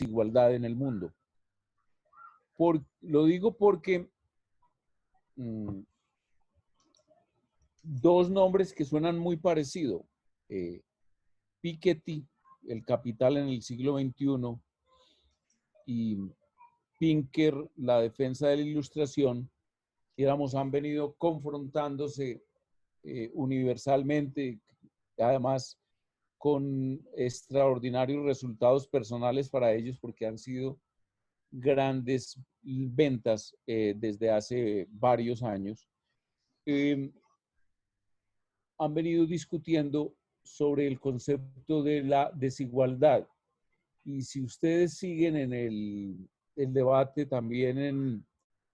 desigualdad en el mundo. Lo digo porque dos nombres que suenan muy parecido. Piketty, El Capital en el siglo XXI, y Pinker, La defensa de la Ilustración, digamos, han venido confrontándose universalmente, además con extraordinarios resultados personales para ellos, porque han sido grandes ventas desde hace varios años. Han venido discutiendo sobre el concepto de la desigualdad. Y si ustedes siguen en el debate también en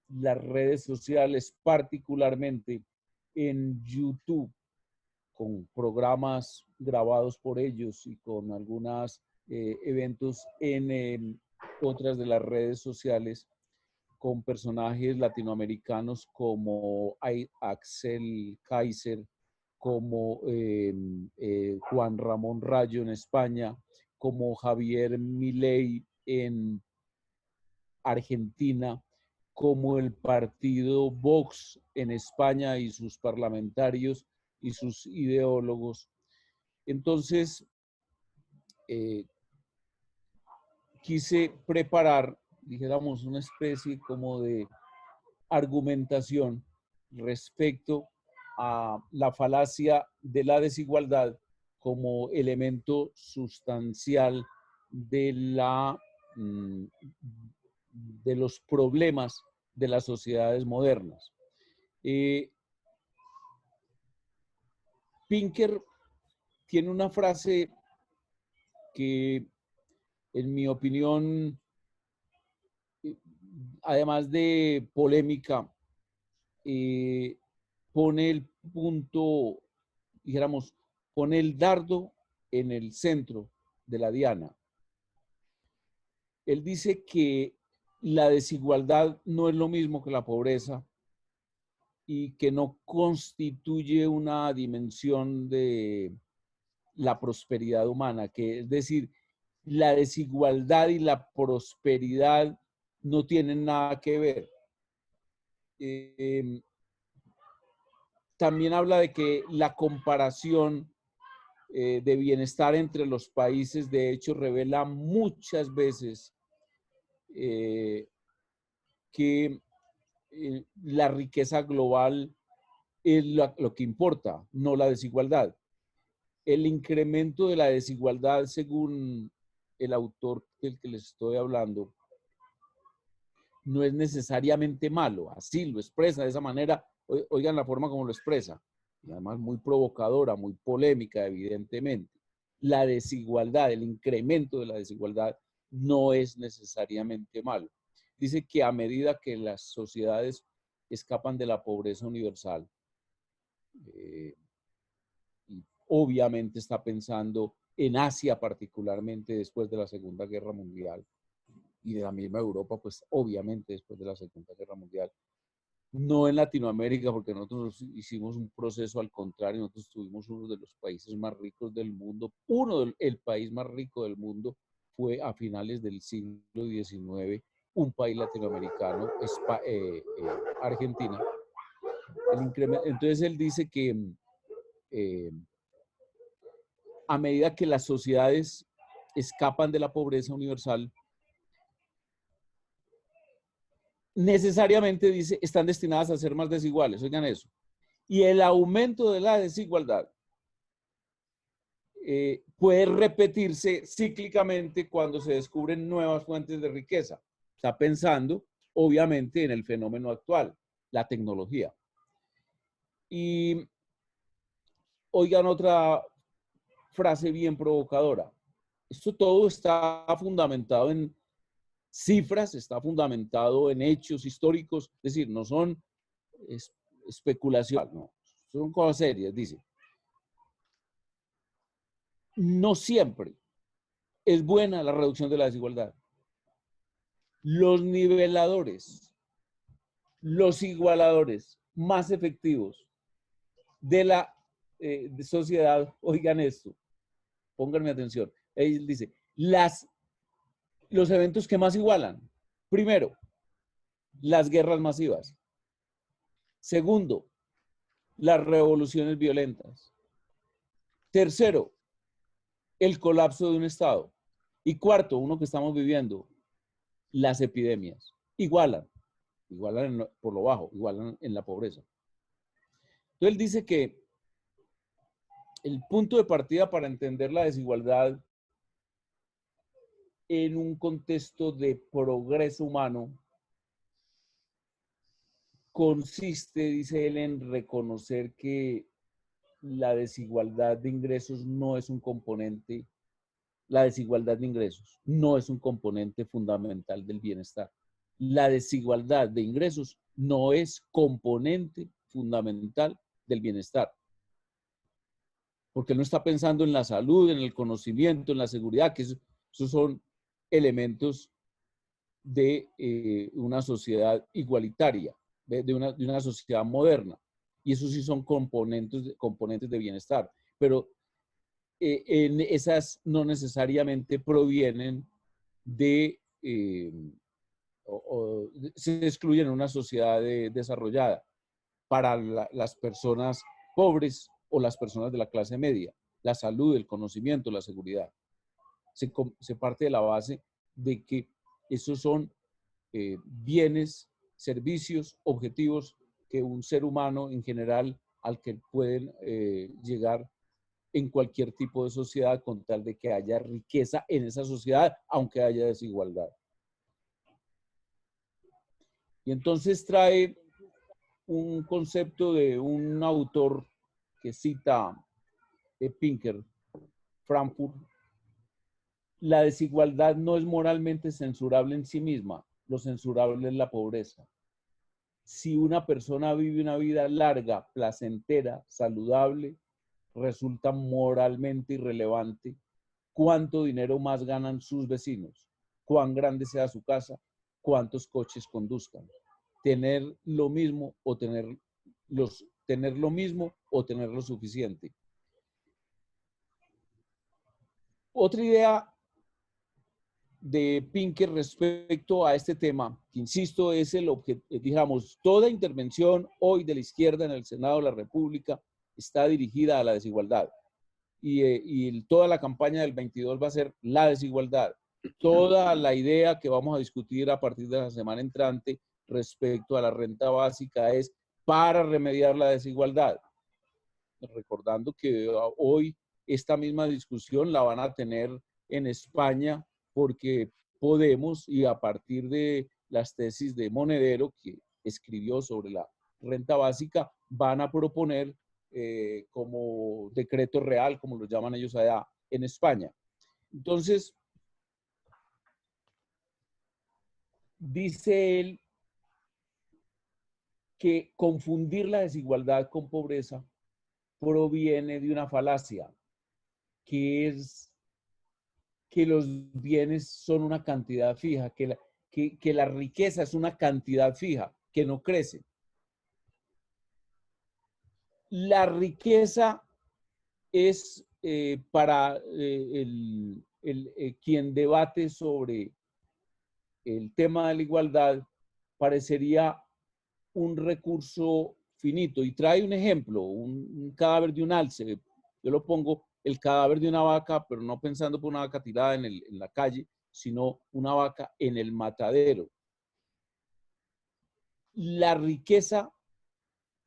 las redes sociales, particularmente en YouTube, con programas grabados por ellos y con algunos eventos en otras de las redes sociales, con personajes latinoamericanos como Axel Kaiser, como Juan Ramón Rayo en España, como Javier Milei en Argentina, como el partido Vox en España y sus parlamentarios y sus ideólogos. Entonces, quise preparar, dijéramos, una especie como de argumentación respecto a la falacia de la desigualdad como elemento sustancial de los problemas de las sociedades modernas. Pinker tiene una frase que, en mi opinión, además de polémica, pone el punto, dijéramos, pone el dardo en el centro de la diana. Él dice que la desigualdad no es lo mismo que la pobreza y que no constituye una dimensión de la prosperidad humana, que es decir, la desigualdad y la prosperidad no tienen nada que ver. También habla de que la comparación de bienestar entre los países, de hecho, revela muchas veces que la riqueza global es lo que importa, no la desigualdad. El incremento de la desigualdad, según el autor del que les estoy hablando, no es necesariamente malo, así lo expresa de esa manera. Oigan la forma como lo expresa, y además muy provocadora, muy polémica, evidentemente. La desigualdad, el incremento de la desigualdad no es necesariamente malo. Dice que a medida que las sociedades escapan de la pobreza universal, y obviamente está pensando en Asia particularmente después de la Segunda Guerra Mundial, y de la misma Europa, pues obviamente después de la Segunda Guerra Mundial. No en Latinoamérica, porque nosotros hicimos un proceso al contrario, nosotros tuvimos uno de los países más ricos del mundo. El país más rico del mundo fue a finales del siglo XIX, un país latinoamericano, Argentina. Entonces él dice que a medida que las sociedades escapan de la pobreza universal, necesariamente, dice, están destinadas a ser más desiguales. Oigan eso. Y el aumento de la desigualdad puede repetirse cíclicamente cuando se descubren nuevas fuentes de riqueza. Está pensando, obviamente, en el fenómeno actual, la tecnología. Y oigan otra frase bien provocadora. Esto todo está fundamentado en cifras, está fundamentado en hechos históricos, es decir, no son especulación, no, son cosas serias. Dice, no siempre es buena la reducción de la desigualdad. Los niveladores, los igualadores más efectivos de la sociedad, oigan esto, pónganme atención, él dice, las Los eventos que más igualan. Primero, las guerras masivas. Segundo, las revoluciones violentas. Tercero, el colapso de un Estado. Y cuarto, uno que estamos viviendo, las epidemias. Igualan por lo bajo, igualan en la pobreza. Entonces él dice que el punto de partida para entender la desigualdad en un contexto de progreso humano consiste, dice él, en reconocer que la desigualdad de ingresos no es un componente, la desigualdad de ingresos no es un componente fundamental del bienestar. La desigualdad de ingresos no es componente fundamental del bienestar. Porque no está pensando en la salud, en el conocimiento, en la seguridad, que esos son elementos de una sociedad igualitaria, de una sociedad moderna. Y esos sí son componentes de bienestar. Pero en esas no necesariamente provienen de, se excluyen en una sociedad desarrollada para las personas pobres o las personas de la clase media. La salud, el conocimiento, la seguridad. Se parte de la base de que esos son bienes, servicios, objetivos que un ser humano en general al que pueden llegar en cualquier tipo de sociedad con tal de que haya riqueza en esa sociedad, aunque haya desigualdad. Y entonces trae un concepto de un autor que cita Pinker, Frankfurt. La desigualdad no es moralmente censurable en sí misma, lo censurable es la pobreza. Si una persona vive una vida larga, placentera, saludable, resulta moralmente irrelevante cuánto dinero más ganan sus vecinos, cuán grande sea su casa, cuántos coches conduzcan. Tener lo mismo o tener lo mismo o tener lo suficiente. Otra idea de Pinker respecto a este tema, que insisto, es el objetivo, digamos, toda intervención hoy de la izquierda en el Senado de la República está dirigida a la desigualdad. Y toda la campaña del 22 va a ser la desigualdad. Toda la idea que vamos a discutir a partir de la semana entrante respecto a la renta básica es para remediar la desigualdad. Recordando que hoy esta misma discusión la van a tener en España porque Podemos, y a partir de las tesis de Monedero, que escribió sobre la renta básica, van a proponer como decreto real, como lo llaman ellos allá en España. Entonces, dice él que confundir la desigualdad con pobreza proviene de una falacia, que es que los bienes son una cantidad fija, que la riqueza es una cantidad fija, que no crece. La riqueza es para quien debate sobre el tema de la igualdad, parecería un recurso finito. Y trae un ejemplo, un cadáver de un alce. Yo lo pongo, el cadáver de una vaca, pero no pensando por una vaca tirada en la calle, sino una vaca en el matadero. La riqueza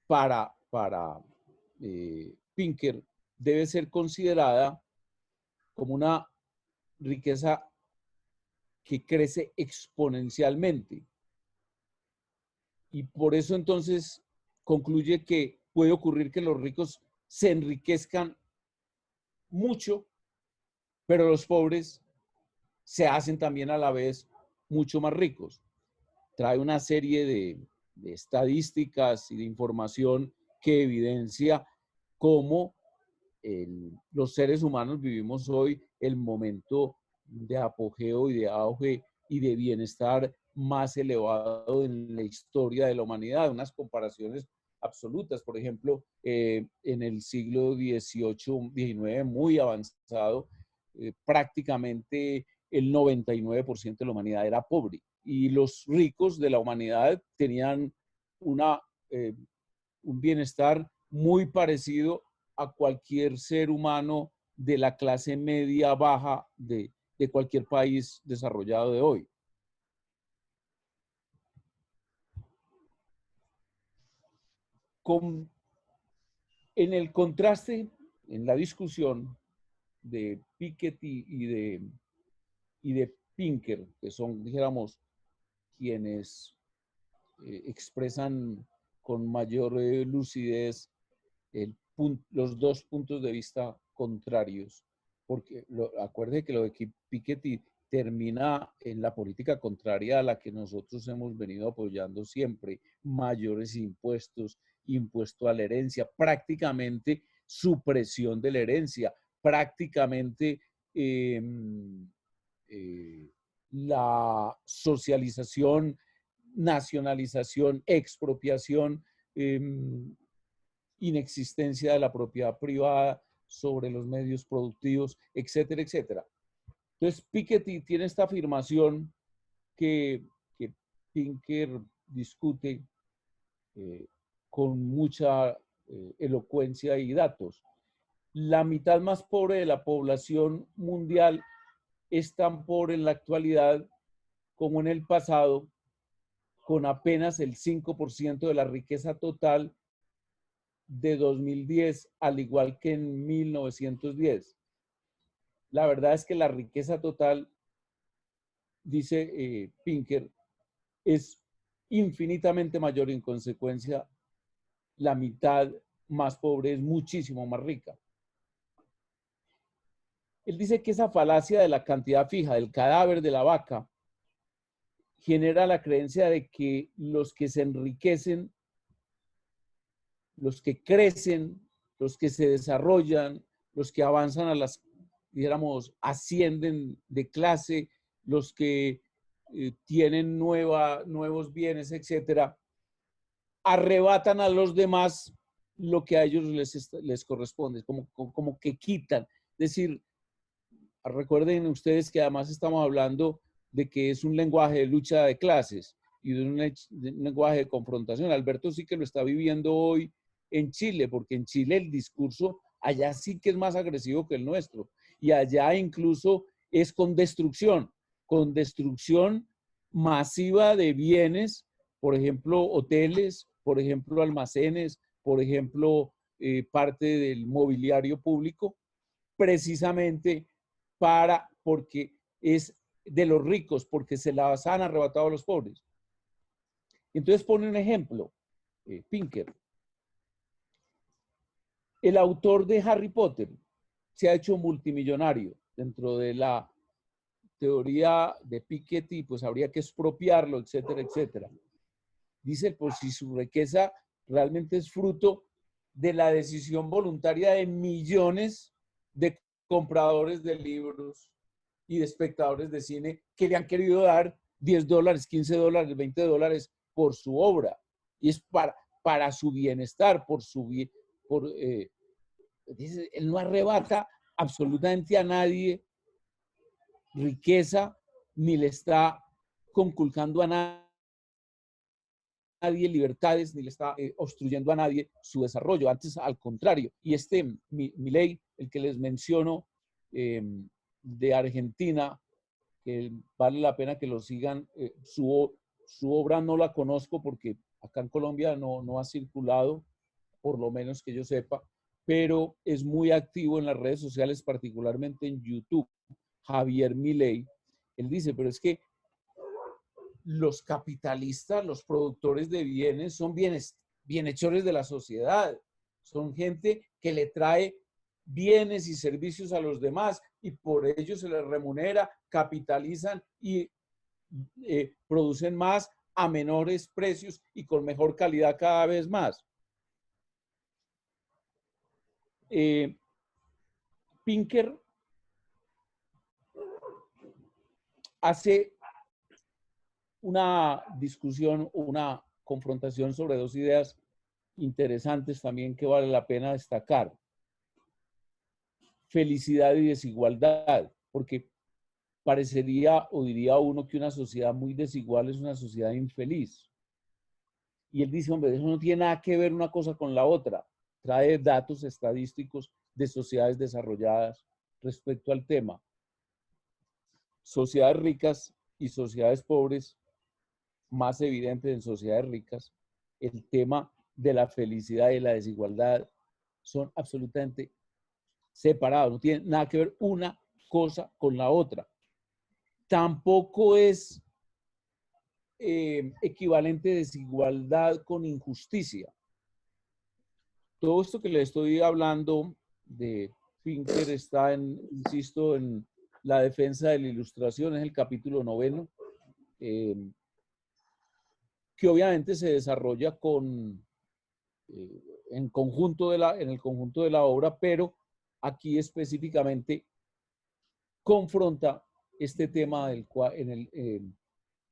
para Pinker debe ser considerada como una riqueza que crece exponencialmente. Y por eso entonces concluye que puede ocurrir que los ricos se enriquezcan mucho, pero los pobres se hacen también a la vez mucho más ricos. Trae una serie de estadísticas y de información que evidencia cómo los seres humanos vivimos hoy el momento de apogeo y de auge y de bienestar más elevado en la historia de la humanidad. Unas comparaciones absolutas, por ejemplo, en el siglo XVIII, XIX, muy avanzado, prácticamente el 99% de la humanidad era pobre y los ricos de la humanidad tenían un bienestar muy parecido a cualquier ser humano de la clase media baja de cualquier país desarrollado de hoy. En el contraste, en la discusión de Piketty y de Pinker, que son, dijéramos, quienes expresan con mayor lucidez los dos puntos de vista contrarios, porque acuerde que lo de Piketty termina en la política contraria a la que nosotros hemos venido apoyando siempre: mayores impuestos, impuesto a la herencia, prácticamente supresión de la herencia, prácticamente la socialización, nacionalización, expropiación, inexistencia de la propiedad privada sobre los medios productivos, etcétera, etcétera. Entonces, Piketty tiene esta afirmación que Pinker discute con mucha elocuencia y datos. La mitad más pobre de la población mundial es tan pobre en la actualidad como en el pasado, con apenas el 5% de la riqueza total de 2010, al igual que en 1910. La verdad es que la riqueza total, dice Pinker, es infinitamente mayor y en consecuencia la mitad más pobre es muchísimo más rica. Él dice que esa falacia de la cantidad fija del cadáver de la vaca genera la creencia de que los que se enriquecen, los que crecen, los que se desarrollan, los que avanzan a las, dijéramos, ascienden de clase, los que tienen nuevos bienes, etcétera, arrebatan a los demás lo que a ellos les corresponde, como que quitan. Es decir, recuerden ustedes que además estamos hablando de que es un lenguaje de lucha de clases y de un lenguaje de confrontación. Alberto sí que lo está viviendo hoy en Chile, porque en Chile el discurso allá sí que es más agresivo que el nuestro. Y allá incluso es con destrucción masiva de bienes, por ejemplo, hoteles, por ejemplo, almacenes, por ejemplo, parte del mobiliario público, precisamente porque es de los ricos, porque se las han arrebatado a los pobres. Entonces pone un ejemplo, Pinker. El autor de Harry Potter se ha hecho multimillonario. Dentro de la teoría de Piketty, pues habría que expropiarlo, etcétera, etcétera. Dice, pues si su riqueza realmente es fruto de la decisión voluntaria de millones de compradores de libros y de espectadores de cine que le han querido dar $10, $15, $20 por su obra. Y es para su bienestar, dice, él no arrebata absolutamente a nadie riqueza, ni le está conculcando a nadie libertades, ni le está obstruyendo a nadie su desarrollo. Antes, al contrario. Y Milei, el que les menciono, de Argentina, que vale la pena que lo sigan. Su obra no la conozco porque acá en Colombia no ha circulado, por lo menos que yo sepa, pero es muy activo en las redes sociales, particularmente en YouTube. Javier Milei, él dice, pero es que los capitalistas, los productores de bienes, son bienhechores de la sociedad, son gente que le trae bienes y servicios a los demás y por ello se les remunera, capitalizan y producen más a menores precios y con mejor calidad cada vez más. Pinker hace una discusión, una confrontación sobre dos ideas interesantes también que vale la pena destacar: felicidad y desigualdad, porque parecería o diría uno que una sociedad muy desigual es una sociedad infeliz. Y él dice, hombre, eso no tiene nada que ver una cosa con la otra. Trae datos estadísticos de sociedades desarrolladas respecto al tema. Sociedades ricas y sociedades pobres, más evidente en sociedades ricas, el tema de la felicidad y la desigualdad son absolutamente separados, no tienen nada que ver una cosa con la otra. Tampoco es equivalente desigualdad con injusticia. Todo esto que le estoy hablando de Pinker está, insisto, en La defensa de la ilustración, es el capítulo 9, que obviamente se desarrolla en el conjunto de la obra, pero aquí específicamente confronta este tema del cual,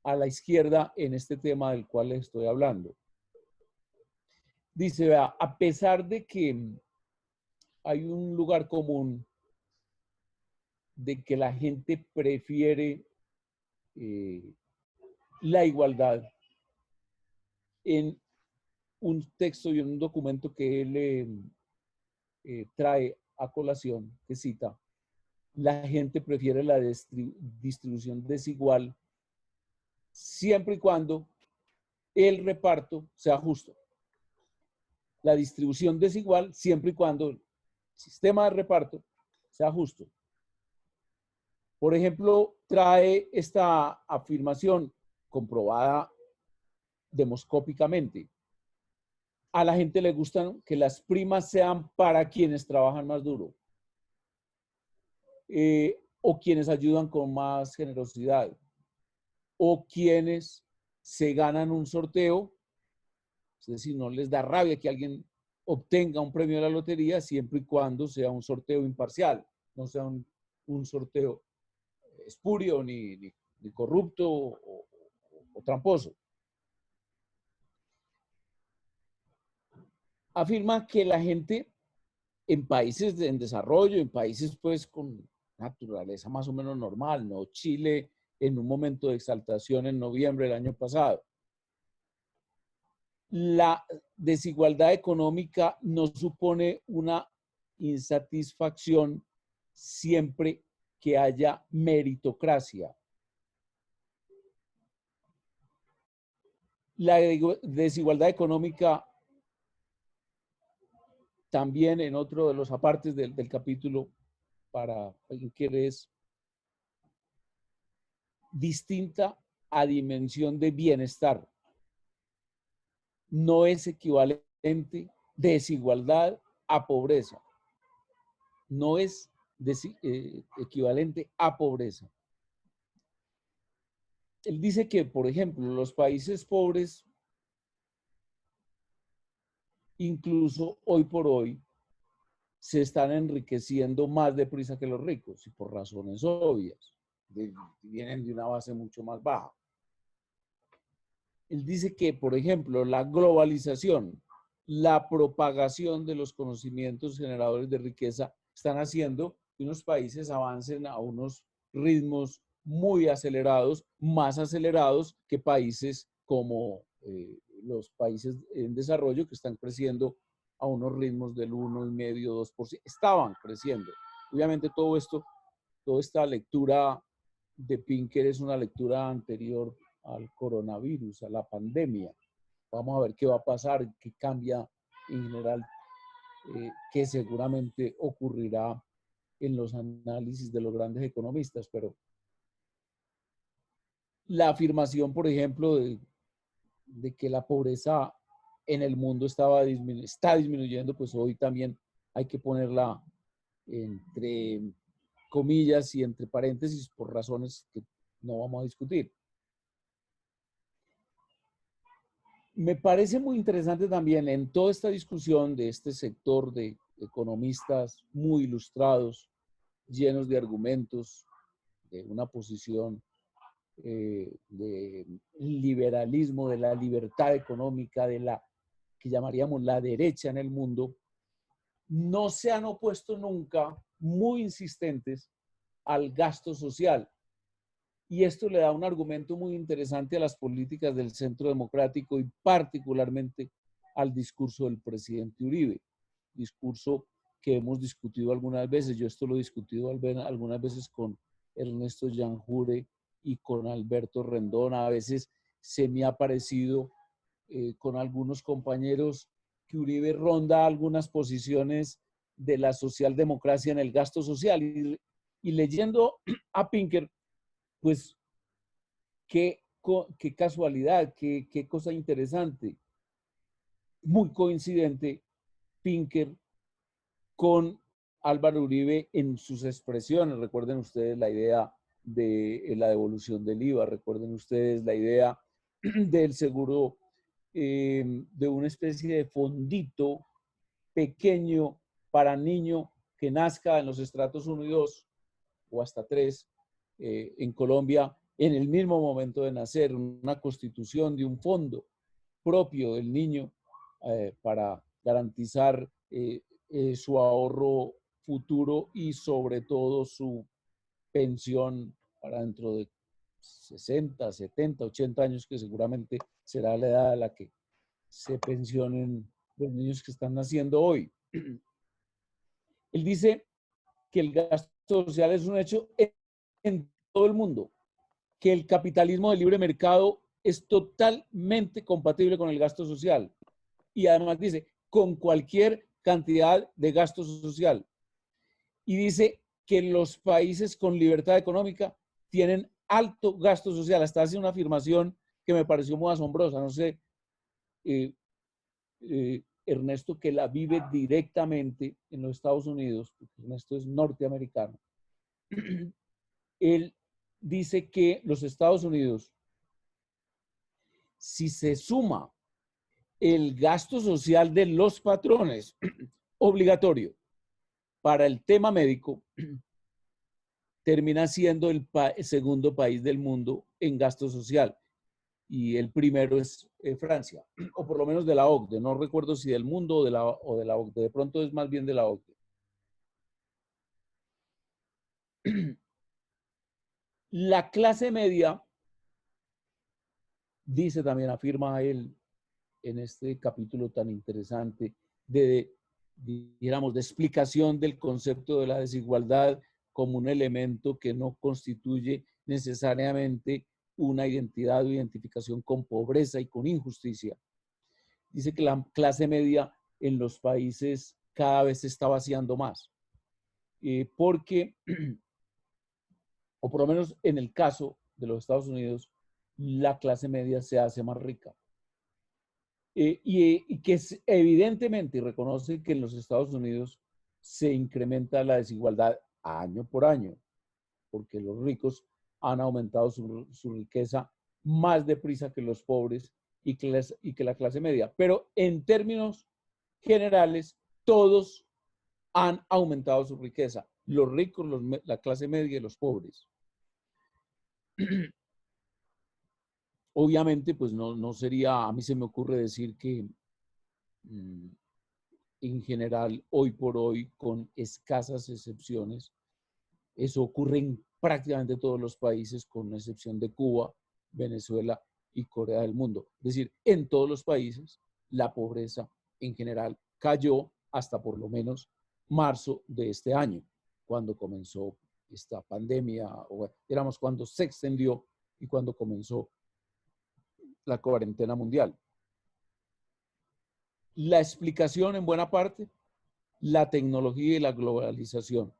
a la izquierda, en este tema del cual les estoy hablando. Dice, vea, a pesar de que hay un lugar común de que la gente prefiere la igualdad, en un texto y en un documento que él trae a colación, que cita, la gente prefiere la distribución desigual siempre y cuando el reparto sea justo. La distribución desigual siempre y cuando el sistema de reparto sea justo. Por ejemplo, trae esta afirmación comprobada demoscópicamente. A la gente le gustan que las primas sean para quienes trabajan más duro o quienes ayudan con más generosidad o quienes se ganan un sorteo, es decir, no les da rabia que alguien obtenga un premio de la lotería siempre y cuando sea un sorteo imparcial, no sea un sorteo espurio ni corrupto o tramposo. Afirma que la gente en países en desarrollo, en países pues con naturaleza más o menos normal, ¿no? Chile en un momento de exaltación en noviembre del año pasado. La desigualdad económica no supone una insatisfacción siempre que haya meritocracia. La desigualdad económica también en otro de los apartes del capítulo para Pinker es distinta a dimensión de bienestar. No es equivalente desigualdad a pobreza. No es equivalente a pobreza. Él dice que, por ejemplo, los países pobres, incluso hoy por hoy, se están enriqueciendo más deprisa que los ricos y por razones obvias. Vienen de una base mucho más baja. Él dice que, por ejemplo, la globalización, la propagación de los conocimientos generadores de riqueza están haciendo que unos países avancen a unos ritmos muy acelerados, más acelerados que países como los países en desarrollo que están creciendo a unos ritmos del 1,5, 2%. Estaban creciendo. Obviamente todo esto, toda esta lectura de Pinker es una lectura anterior al coronavirus, a la pandemia. Vamos a ver qué va a pasar, qué cambia en general, que seguramente ocurrirá en los análisis de los grandes economistas, pero la afirmación, por ejemplo, de que la pobreza en el mundo está disminuyendo, pues hoy también hay que ponerla entre comillas y entre paréntesis por razones que no vamos a discutir. Me parece muy interesante también en toda esta discusión de este sector de economistas muy ilustrados, llenos de argumentos, de una posición de liberalismo, de la libertad económica, de la que llamaríamos la derecha en el mundo, no se han opuesto nunca, muy insistentes, al gasto social. Y esto le da un argumento muy interesante a las políticas del Centro Democrático y particularmente al discurso del presidente Uribe, discurso que hemos discutido algunas veces. Yo esto lo he discutido algunas veces con Ernesto Yanjure y con Alberto Rendón. A veces se me ha parecido con algunos compañeros que Uribe ronda algunas posiciones de la socialdemocracia en el gasto social. Y leyendo a Pinker, pues qué casualidad, qué cosa interesante, muy coincidente Pinker con Álvaro Uribe en sus expresiones. Recuerden ustedes la idea de la devolución del IVA, recuerden ustedes la idea del seguro, de una especie de fondito pequeño para niño que nazca en los estratos 1 y 2 o hasta 3 en Colombia en el mismo momento de nacer, una constitución de un fondo propio del niño para garantizar su ahorro futuro y sobre todo su pensión para dentro de 60, 70, 80 años, que seguramente será la edad a la que se pensionen los niños que están naciendo hoy. Él dice que el gasto social es un hecho en todo el mundo, que el capitalismo de libre mercado es totalmente compatible con el gasto social. Y además dice, con cualquier cantidad de gasto social. Y dice que los países con libertad económica tienen alto gasto social. Hasta hace una afirmación que me pareció muy asombrosa. No sé, Ernesto, que la vive directamente en los Estados Unidos, porque Ernesto es norteamericano. Él dice que los Estados Unidos, si se suma el gasto social de los patrones obligatorio para el tema médico, termina siendo el segundo país del mundo en gasto social. Y el primero es Francia, o por lo menos de la OCDE. No recuerdo si del mundo o de la OCDE. De pronto es más bien de la OCDE. La clase media, dice también, afirma él en este capítulo tan interesante digamos, de explicación del concepto de la desigualdad como un elemento que no constituye necesariamente una identidad o identificación con pobreza y con injusticia. Dice que la clase media en los países cada vez se está vaciando más, porque, o por lo menos en el caso de los Estados Unidos, la clase media se hace más rica. Y que evidentemente reconoce que en los Estados Unidos se incrementa la desigualdad año por año, porque los ricos han aumentado su riqueza más deprisa que los pobres y que la clase media. Pero en términos generales, todos han aumentado su riqueza, los ricos, la clase media y los pobres. Obviamente, pues no sería, a mí se me ocurre decir que en general, hoy por hoy, con escasas excepciones, eso ocurre en prácticamente todos los países, con excepción de Cuba, Venezuela y Corea del Mundo. Es decir, en todos los países, la pobreza en general cayó hasta por lo menos marzo de este año, cuando comenzó esta pandemia, o digamos, cuando se extendió y cuando comenzó la cuarentena mundial. La explicación, en buena parte, la tecnología y la globalización.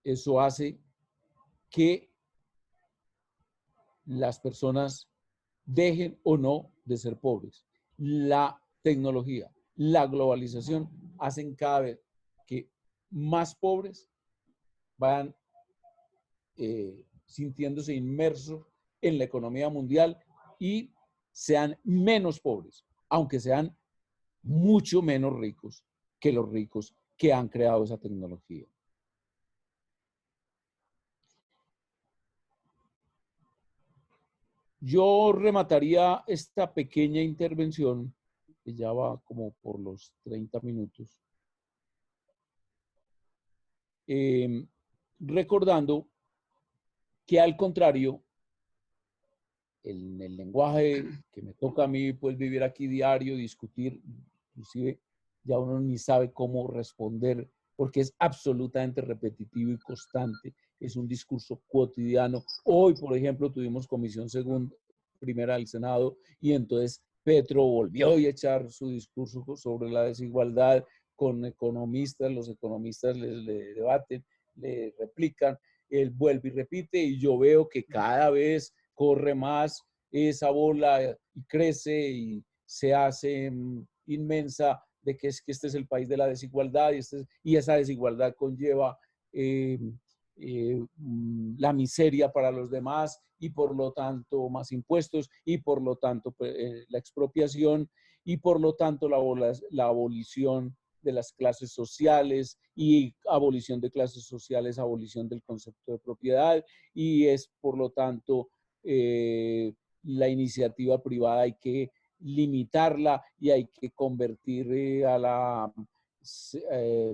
Eso hace que las personas dejen o no de ser pobres. La tecnología, la globalización hacen cada vez que más pobres vayan sintiéndose inmersos en la economía mundial y sean menos pobres, aunque sean mucho menos ricos que los ricos que han creado esa tecnología. Yo remataría esta pequeña intervención, que ya va como por los 30 minutos, recordando que al contrario, en el lenguaje que me toca a mí, pues vivir aquí diario, discutir, inclusive ya uno ni sabe cómo responder, porque es absolutamente repetitivo y constante, es un discurso cotidiano. Hoy, por ejemplo, tuvimos comisión primera del Senado y entonces Petro volvió a echar su discurso sobre la desigualdad con economistas, los economistas le debaten, le replican, él vuelve y repite y yo veo que cada vez corre más esa bola y crece y se hace inmensa de que este es el país de la desigualdad y esa desigualdad conlleva la miseria para los demás y por lo tanto más impuestos y por lo tanto la expropiación y por lo tanto la abolición de las clases sociales y abolición de clases sociales, abolición del concepto de propiedad y es por lo tanto la iniciativa privada hay que limitarla y hay que convertir a la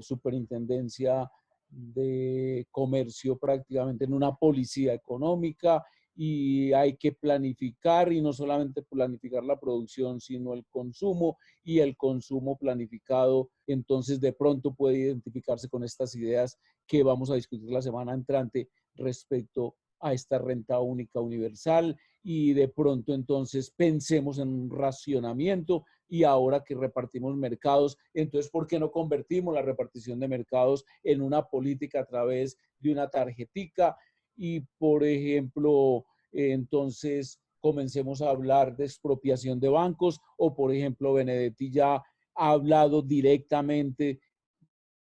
superintendencia de comercio prácticamente en una policía económica y hay que planificar y no solamente planificar la producción, sino el consumo y el consumo planificado. Entonces de pronto puede identificarse con estas ideas que vamos a discutir la semana entrante respecto a esta renta única universal y de pronto entonces pensemos en un racionamiento y ahora que repartimos mercados, entonces ¿por qué no convertimos la repartición de mercados en una política a través de una tarjetica? Y por ejemplo, entonces comencemos a hablar de expropiación de bancos o por ejemplo Benedetti ya ha hablado directamente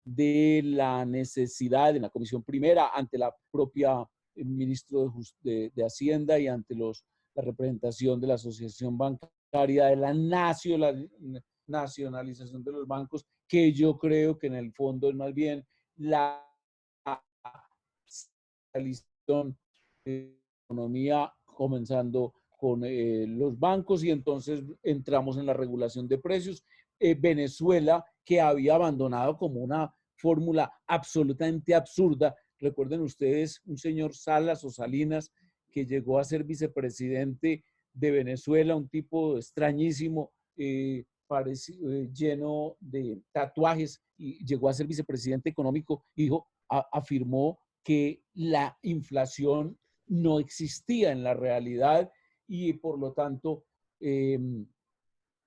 de la necesidad en la Comisión Primera ante la propia ministro de Hacienda y ante la representación de la Asociación Bancaria de la nacionalización de los bancos, que yo creo que en el fondo es más bien la nacionalización de la economía comenzando con los bancos y entonces entramos en la regulación de precios. Venezuela, que había abandonado como una fórmula absolutamente absurda. Recuerden ustedes un señor Salas o Salinas que llegó a ser vicepresidente de Venezuela, un tipo extrañísimo, lleno de tatuajes, y llegó a ser vicepresidente económico y afirmó que la inflación no existía en la realidad y por lo tanto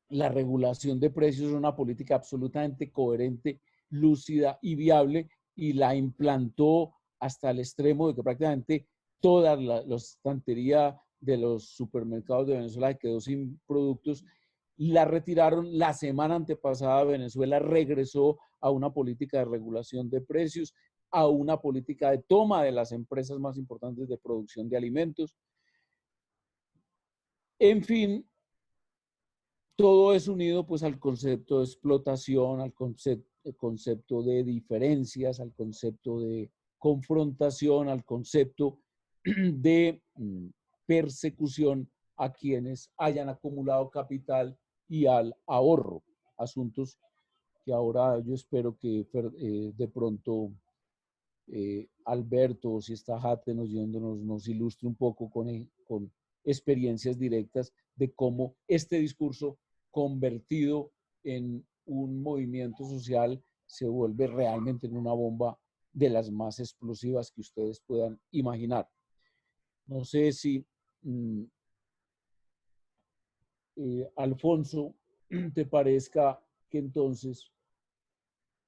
la regulación de precios es una política absolutamente coherente, lúcida y viable y la implantó hasta el extremo de que prácticamente toda la estantería de los supermercados de Venezuela quedó sin productos. La retiraron la semana antepasada. Venezuela regresó a una política de regulación de precios, a una política de toma de las empresas más importantes de producción de alimentos. En fin, todo es unido pues al concepto de explotación, al concepto de diferencias, al concepto de confrontación, al concepto de persecución a quienes hayan acumulado capital y al ahorro. Asuntos que ahora yo espero que de pronto Alberto, si está Jate nos ilustre un poco con experiencias directas de cómo este discurso convertido en un movimiento social se vuelve realmente en una bomba de las más explosivas que ustedes puedan imaginar. No sé si Alfonso, te parezca que entonces,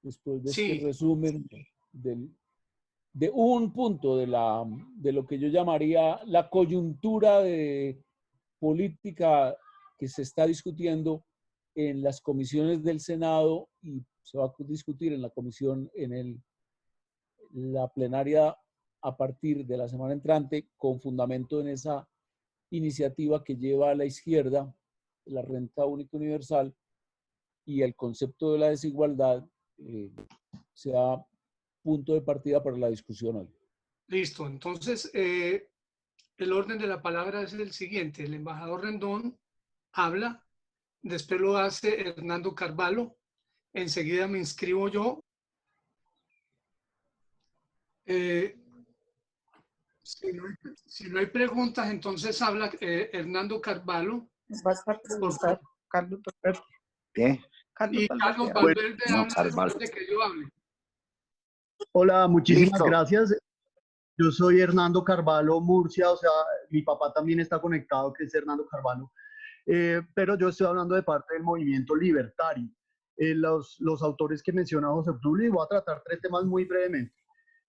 después de este Sí, resumen de un punto de lo que yo llamaría la coyuntura de política que se está discutiendo en las comisiones del Senado y se va a discutir en la comisión, la plenaria a partir de la semana entrante, con fundamento en esa iniciativa que lleva a la izquierda, la renta única universal y el concepto de la desigualdad, sea punto de partida para la discusión hoy. listo. Entonces, el orden de la palabra es el siguiente. El embajador Rendón habla, después lo hace Hernando Carvalho, enseguida me inscribo yo. Si no hay preguntas, entonces habla Hernando Carvalho. Vas a preguntar, Carlos Valverde. ¿Qué? Y Carlos Valverde. Valverde No, habla Carvalho. después de que yo hable. Hola, muchísimas Listo. gracias. Yo soy Hernando Carvalho Murcia, o sea, mi papá también está conectado, que es Hernando Carvalho, pero yo estoy hablando de parte del movimiento libertario. Los autores que menciona José Obdulio, y voy a tratar 3 temas muy brevemente.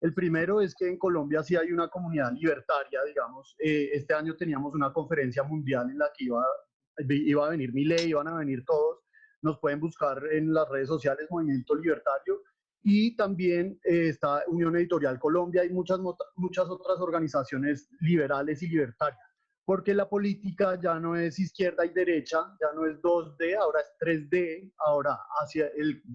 El primero es que en Colombia sí hay una comunidad libertaria, digamos. Este año teníamos una conferencia mundial en la que iba a venir Milei, iban a venir todos. Nos pueden buscar en las redes sociales Movimiento Libertario. Y también está Unión Editorial Colombia y muchas otras organizaciones liberales y libertarias. Porque la política ya no es izquierda y derecha, ya no es 2D, ahora es 3D. Ahora,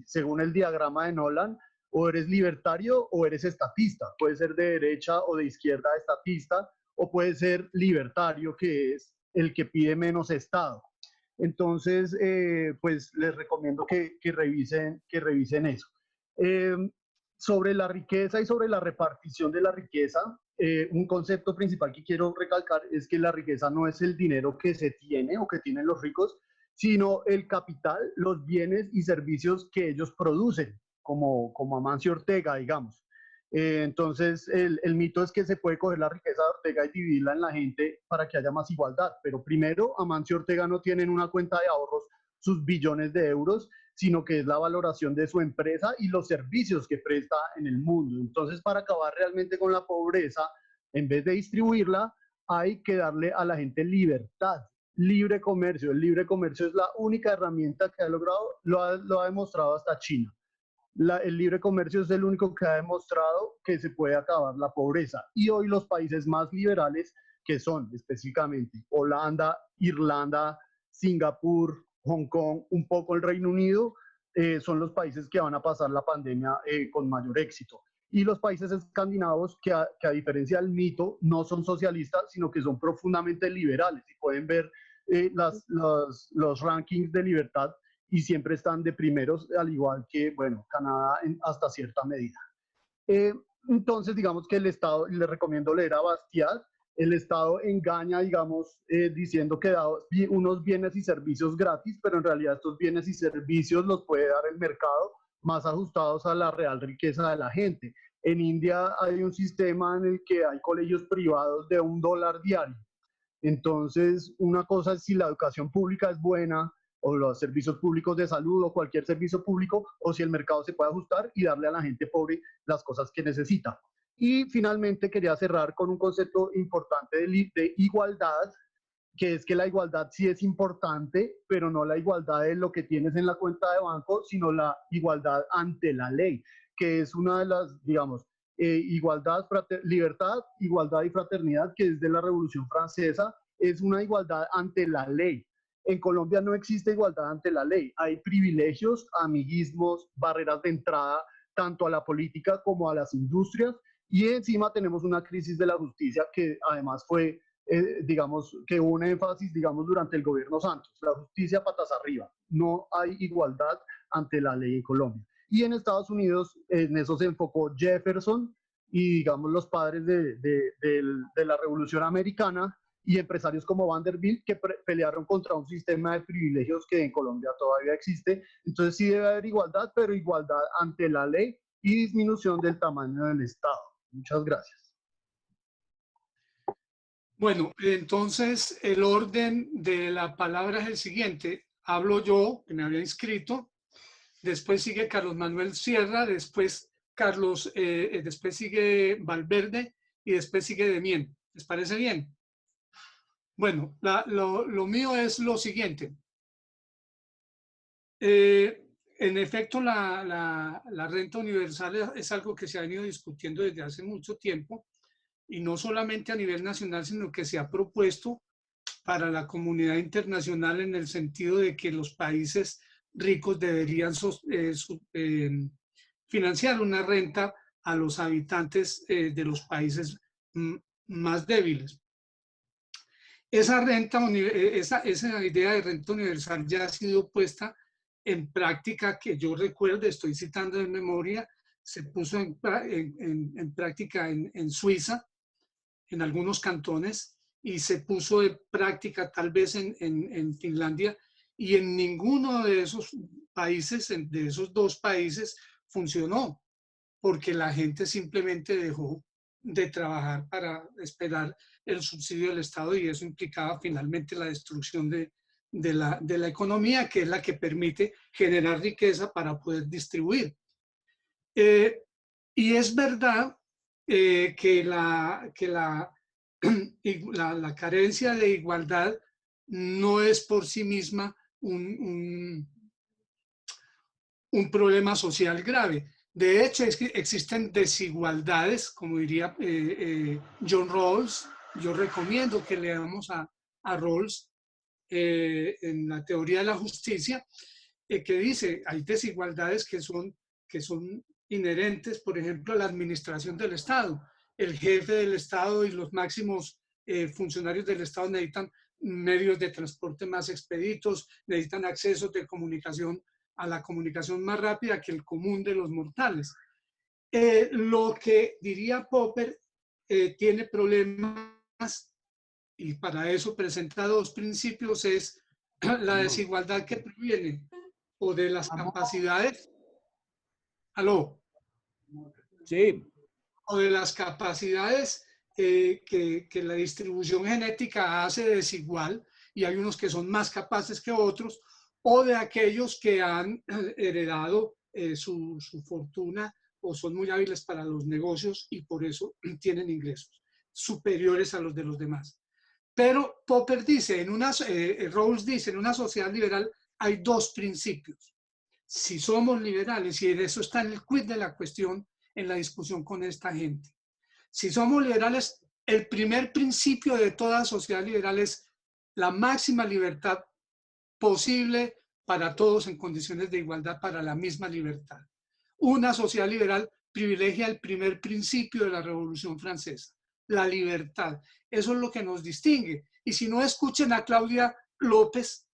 según el diagrama de Nolan, o eres libertario o eres estatista. Puede ser de derecha o de izquierda estatista, o puede ser libertario, que es el que pide menos Estado. Entonces, pues les recomiendo que revisen eso. Sobre la riqueza y sobre la repartición de la riqueza, un concepto principal que quiero recalcar es que la riqueza no es el dinero que se tiene o que tienen los ricos, sino el capital, los bienes y servicios que ellos producen, como Amancio Ortega, digamos. Entonces, el mito es que se puede coger la riqueza de Ortega y dividirla en la gente para que haya más igualdad. Pero primero, Amancio Ortega no tiene en una cuenta de ahorros sus billones de euros, sino que es la valoración de su empresa y los servicios que presta en el mundo. Entonces, para acabar realmente con la pobreza, en vez de distribuirla, hay que darle a la gente libertad, libre comercio. El libre comercio es la única herramienta que ha logrado, lo ha demostrado hasta China. El libre comercio es el único que ha demostrado que se puede acabar la pobreza. Y hoy los países más liberales, que son específicamente Holanda, Irlanda, Singapur, Hong Kong, un poco el Reino Unido, son los países que van a pasar la pandemia con mayor éxito. Y los países escandinavos, que a diferencia del mito, no son socialistas, sino que son profundamente liberales. Y pueden ver los rankings de libertad y siempre están de primeros, al igual que, bueno, Canadá hasta cierta medida. Entonces, digamos que el Estado, les recomiendo leer a Bastiat, el Estado engaña, digamos, diciendo que da unos bienes y servicios gratis, pero en realidad estos bienes y servicios los puede dar el mercado más ajustados a la real riqueza de la gente. En India hay un sistema en el que hay colegios privados de $1 diario. Entonces, una cosa es si la educación pública es buena, o los servicios públicos de salud, o cualquier servicio público, o si el mercado se puede ajustar y darle a la gente pobre las cosas que necesita. Y finalmente quería cerrar con un concepto importante de igualdad, que es que la igualdad sí es importante, pero no la igualdad de lo que tienes en la cuenta de banco, sino la igualdad ante la ley, que es una de las, digamos, libertad, igualdad y fraternidad, que es de la Revolución Francesa, es una igualdad ante la ley. En Colombia no existe igualdad ante la ley. Hay privilegios, amiguismos, barreras de entrada, tanto a la política como a las industrias, y encima tenemos una crisis de la justicia que además fue, digamos, que hubo un énfasis, digamos, durante el gobierno Santos. La justicia patas arriba. No hay igualdad ante la ley en Colombia. Y en Estados Unidos, en eso se enfocó Jefferson y, digamos, los padres de la Revolución Americana, y empresarios como Vanderbilt, que pelearon contra un sistema de privilegios que en Colombia todavía existe. Entonces sí debe haber igualdad, pero igualdad ante la ley y disminución del tamaño del Estado. Muchas gracias. Bueno, entonces el orden de la palabra es el siguiente. Hablo yo, que me había inscrito, después sigue Carlos Manuel Sierra, después después sigue Valverde y después sigue Demién. ¿Les parece bien? Bueno, lo mío es lo siguiente. En efecto, la renta universal es algo que se ha venido discutiendo desde hace mucho tiempo, y no solamente a nivel nacional, sino que se ha propuesto para la comunidad internacional en el sentido de que los países ricos deberían financiar una renta a los habitantes de los países más débiles. Esa idea de renta universal ya ha sido puesta en práctica, que yo recuerdo, estoy citando de memoria, se puso en práctica en Suiza, en algunos cantones y se puso de práctica tal vez en Finlandia, y en ninguno de esos países, de esos dos países, funcionó, porque la gente simplemente dejó de trabajar para esperar el subsidio del Estado, y eso implicaba finalmente la destrucción de la economía, que es la que permite generar riqueza para poder distribuir. Y es verdad que la carencia de igualdad no es por sí misma un problema social grave. De hecho, es que existen desigualdades, como diría John Rawls. Yo recomiendo que leamos a Rawls en la teoría de la justicia, que dice, hay desigualdades que son inherentes, por ejemplo, a la administración del Estado. El jefe del Estado y los máximos funcionarios del Estado necesitan medios de transporte más expeditos, necesitan accesos de comunicación a la comunicación más rápida que el común de los mortales. Lo que diría Popper tiene problemas, y para eso presenta dos principios: es la desigualdad que proviene o de las capacidades, ¿aló? Sí, O de las capacidades que la distribución genética hace desigual, y hay unos que son más capaces que otros, o de aquellos que han heredado su fortuna o son muy hábiles para los negocios y por eso tienen ingresos superiores a los de los demás. Pero Popper dice, Rawls dice, en una sociedad liberal hay dos principios. Si somos liberales, y eso está en el quid de la cuestión, en la discusión con esta gente. Si somos liberales, el primer principio de toda sociedad liberal es la máxima libertad posible para todos en condiciones de igualdad para la misma libertad. Una sociedad liberal privilegia el primer principio de la Revolución Francesa, la libertad. Eso es lo que nos distingue. Y si no, escuchen a Claudia López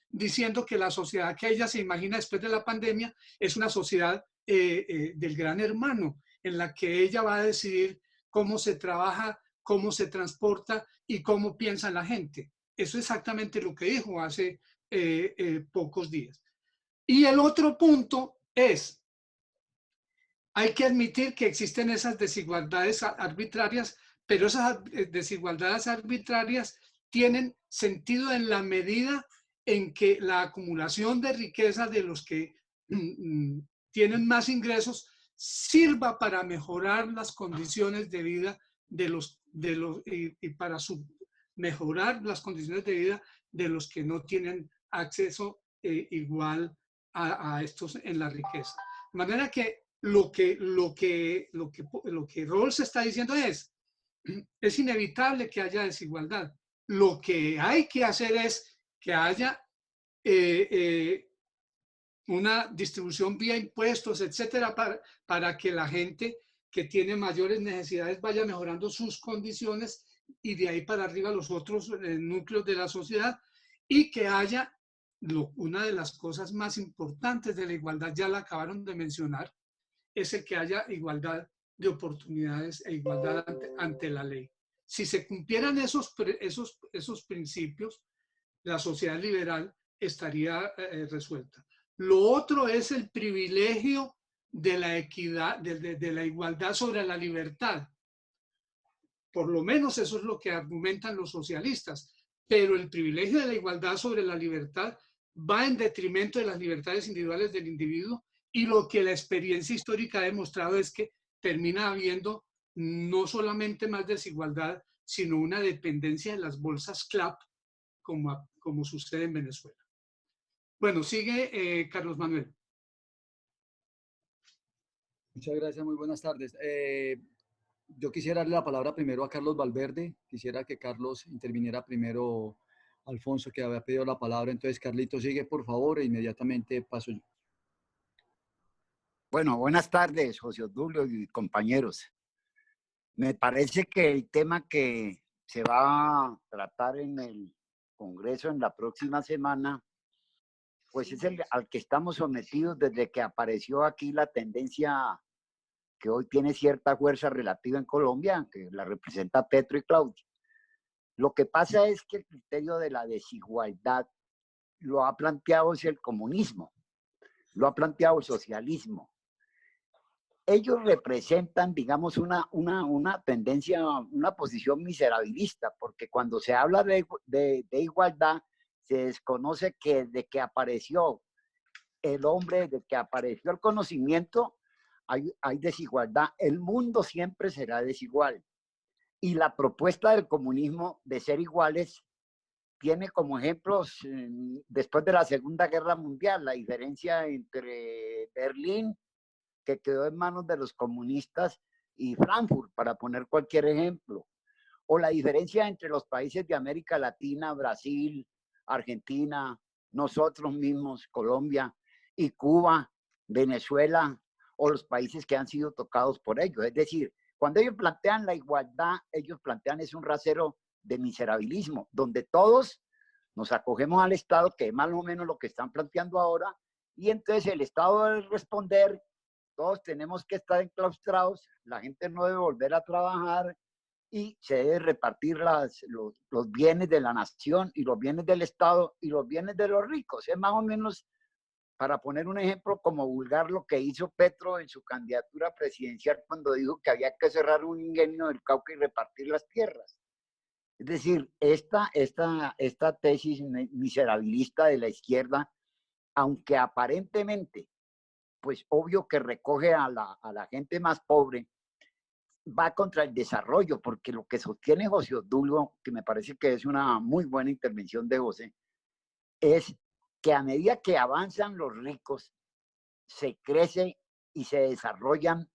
diciendo que la sociedad que ella se imagina después de la pandemia es una sociedad del gran hermano, en la que ella va a decidir cómo se trabaja, cómo se transporta y cómo piensa la gente. Eso es exactamente lo que dijo hace pocos días. Y el otro punto es, hay que admitir que existen esas desigualdades arbitrarias, pero esas desigualdades arbitrarias tienen sentido en la medida en que la acumulación de riqueza de los que tienen más ingresos sirva para mejorar las condiciones de vida y para mejorar las condiciones de vida de los que no tienen acceso igual a estos en la riqueza. De manera que lo que Rawls está diciendo es inevitable que haya desigualdad. Lo que hay que hacer es que haya una distribución vía impuestos, etcétera, para que la gente que tiene mayores necesidades vaya mejorando sus condiciones, y de ahí para arriba los otros núcleos de la sociedad, y que haya una de las cosas más importantes de la igualdad, ya la acabaron de mencionar, es el que haya igualdad de oportunidades e igualdad ante la ley. Si se cumplieran esos principios, la sociedad liberal estaría resuelta. Lo otro es el privilegio de la equidad, de la igualdad sobre la libertad. Por lo menos eso es lo que argumentan los socialistas. Pero el privilegio de la igualdad sobre la libertad va en detrimento de las libertades individuales del individuo, y lo que la experiencia histórica ha demostrado es que termina habiendo no solamente más desigualdad, sino una dependencia de las bolsas CLAP, como sucede en Venezuela. Bueno, sigue Carlos Manuel. Muchas gracias, muy buenas tardes. Yo quisiera darle la palabra primero a Carlos Valverde. Quisiera que Carlos interviniera primero, Alfonso, que había pedido la palabra. Entonces, Carlito, sigue, por favor, e inmediatamente paso yo. Bueno, buenas tardes, José Obdulio y compañeros. Me parece que el tema que se va a tratar en el Congreso en la próxima semana, pues es el al que estamos sometidos desde que apareció aquí la tendencia que hoy tiene cierta fuerza relativa en Colombia, que la representa Petro y Claudia. Lo que pasa es que el criterio de la desigualdad lo ha planteado el comunismo, lo ha planteado el socialismo. Ellos representan, digamos, una tendencia, una posición miserabilista, porque cuando se habla de igualdad, se desconoce que desde que apareció el hombre, desde que apareció el conocimiento, hay desigualdad. El mundo siempre será desigual. Y la propuesta del comunismo de ser iguales tiene como ejemplos, después de la Segunda Guerra Mundial, la diferencia entre Berlín, que quedó en manos de los comunistas, y Frankfurt, para poner cualquier ejemplo. O la diferencia entre los países de América Latina, Brasil, Argentina, nosotros mismos, Colombia, y Cuba, Venezuela, o los países que han sido tocados por ellos. Es decir, cuando ellos plantean la igualdad, ellos plantean es un rasero de miserabilismo, donde todos nos acogemos al Estado, que es más o menos lo que están planteando ahora, y entonces el Estado debe responder, todos tenemos que estar enclaustrados, la gente no debe volver a trabajar y se debe repartir los bienes de la nación y los bienes del Estado y los bienes de los ricos. Es más o menos, para poner un ejemplo como vulgar, lo que hizo Petro en su candidatura presidencial cuando dijo que había que cerrar un ingenio del Cauca y repartir las tierras. Es decir, esta tesis miserabilista de la izquierda, aunque aparentemente, pues obvio que recoge a la gente más pobre, va contra el desarrollo, porque lo que sostiene José Obdulio, que me parece que es una muy buena intervención de José, es que a medida que avanzan los ricos, se crece y se desarrollan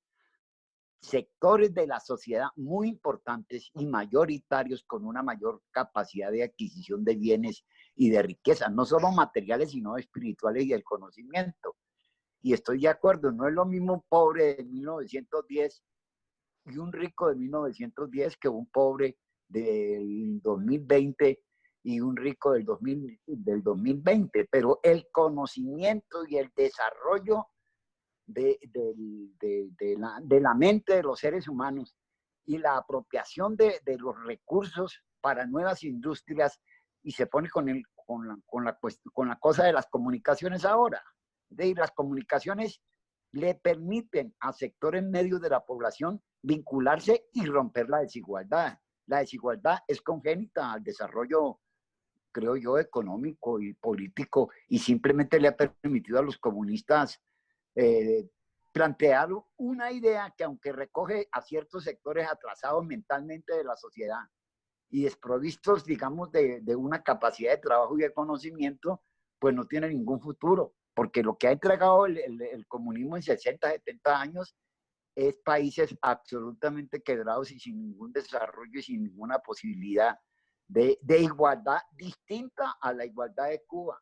sectores de la sociedad muy importantes y mayoritarios con una mayor capacidad de adquisición de bienes y de riqueza, no solo materiales, sino espirituales y del conocimiento. Y estoy de acuerdo, no es lo mismo un pobre de 1910 y un rico de 1910 que un pobre del 2020 y un rico del 2020, pero el conocimiento y el desarrollo de la mente de los seres humanos y la apropiación de los recursos para nuevas industrias, y se pone con la cosa de las comunicaciones ahora. Es decir, las comunicaciones le permiten a sectores medios de la población vincularse y romper la desigualdad. La desigualdad es congénita al desarrollo, creo yo, económico y político, y simplemente le ha permitido a los comunistas plantear una idea que, aunque recoge a ciertos sectores atrasados mentalmente de la sociedad y desprovistos, digamos, de una capacidad de trabajo y de conocimiento, pues no tiene ningún futuro, porque lo que ha entregado el comunismo en 60, 70 años es países absolutamente quebrados y sin ningún desarrollo y sin ninguna posibilidad de igualdad distinta a la igualdad de Cuba.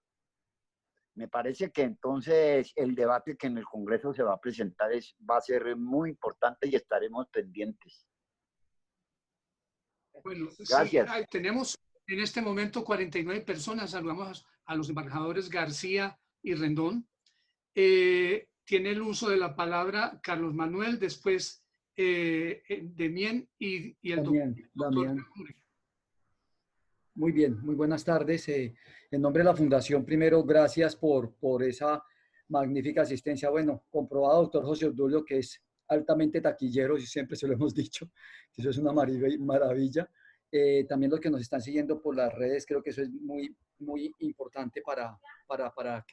Me parece que entonces el debate que en el Congreso se va a presentar va a ser muy importante y estaremos pendientes. Bueno, gracias. Sí, tenemos en este momento 49 personas. Saludamos a los embajadores García y Rendón. Tiene el uso de la palabra Carlos Manuel, después Demián y el doctor. Muy bien, muy buenas tardes. En nombre de la Fundación, primero, gracias por esa magnífica asistencia. Bueno, comprobado, doctor José Obdulio, que es altamente taquillero, y siempre se lo hemos dicho, que eso es una maravilla. También los que nos están siguiendo por las redes, creo que eso es muy, muy importante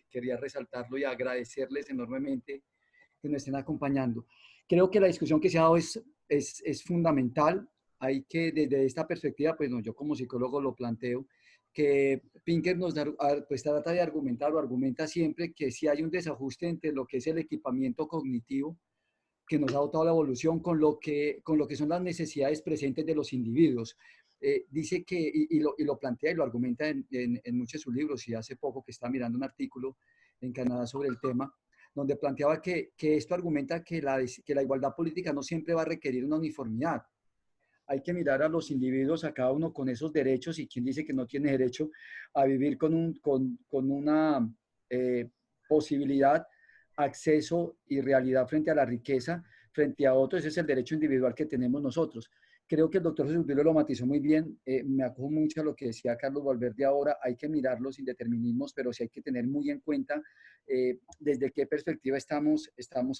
quería resaltarlo y agradecerles enormemente que nos estén acompañando. Creo que la discusión que se ha dado es fundamental. Hay que, desde esta perspectiva, pues no, yo como psicólogo lo planteo, que Pinker nos pues trata de argumentar o argumenta siempre que si hay un desajuste entre lo que es el equipamiento cognitivo que nos ha dotado la evolución con lo que son las necesidades presentes de los individuos. Dice que, y lo plantea y lo argumenta en muchos de sus libros, y hace poco que está mirando un artículo en Canadá sobre el tema, donde planteaba que esto argumenta que la igualdad política no siempre va a requerir una uniformidad. Hay que mirar a los individuos, a cada uno con esos derechos, y quien dice que no tiene derecho a vivir con una posibilidad, acceso y realidad frente a la riqueza, frente a otros, ese es el derecho individual que tenemos nosotros. Creo que el doctor José Obdulio lo matizó muy bien. Me acojo mucho a lo que decía Carlos Valverde ahora. Hay que mirar los indeterminismos, pero sí hay que tener muy en cuenta desde qué perspectiva estamos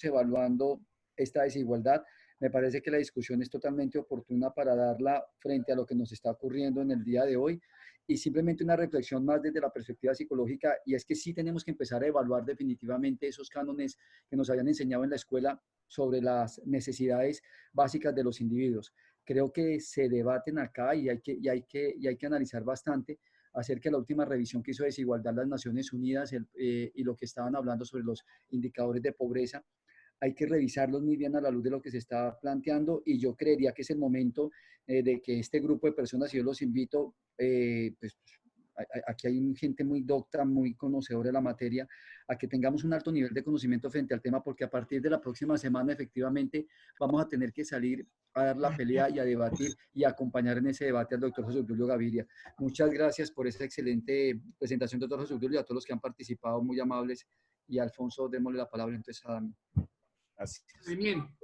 evaluando esta desigualdad. Me parece que la discusión es totalmente oportuna para darla frente a lo que nos está ocurriendo en el día de hoy. Y simplemente una reflexión más desde la perspectiva psicológica, y es que sí tenemos que empezar a evaluar definitivamente esos cánones que nos habían enseñado en la escuela sobre las necesidades básicas de los individuos. Creo que se debaten acá y hay que analizar bastante acerca de la última revisión que hizo Desigualdad las Naciones Unidas y lo que estaban hablando sobre los indicadores de pobreza. Hay que revisarlos muy bien a la luz de lo que se está planteando, y yo creería que es el momento de que este grupo de personas, y yo los invito, pues aquí hay gente muy docta, muy conocedora de la materia, a que tengamos un alto nivel de conocimiento frente al tema, porque a partir de la próxima semana efectivamente vamos a tener que salir a dar la pelea y a debatir y a acompañar en ese debate al doctor José Obdulio Gaviria. Muchas gracias por esta excelente presentación, doctor José Obdulio, y a todos los que han participado, muy amables. Y a Alfonso, démosle la palabra entonces a Dami. Así es. Demián.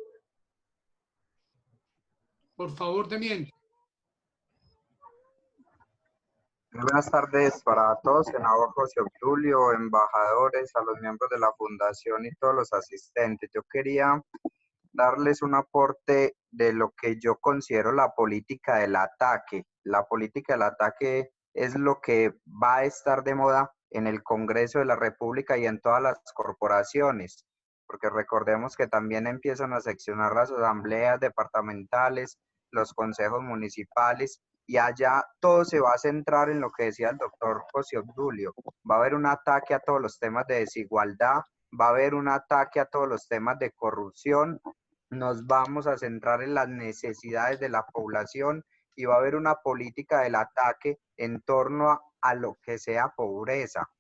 Por favor, Demián. Buenas tardes para todos, senador José Obdulio, embajadores, a los miembros de la fundación y todos los asistentes. Yo quería darles un aporte de lo que yo considero la política del ataque. La política del ataque es lo que va a estar de moda en el Congreso de la República y en todas las corporaciones, porque recordemos que también empiezan a seccionar las asambleas departamentales, los consejos municipales, y allá todo se va a centrar en lo que decía el doctor José Obdulio. Va a haber un ataque a todos los temas de desigualdad, va a haber un ataque a todos los temas de corrupción, nos vamos a centrar en las necesidades de la población y va a haber una política del ataque en torno a lo que sea pobreza.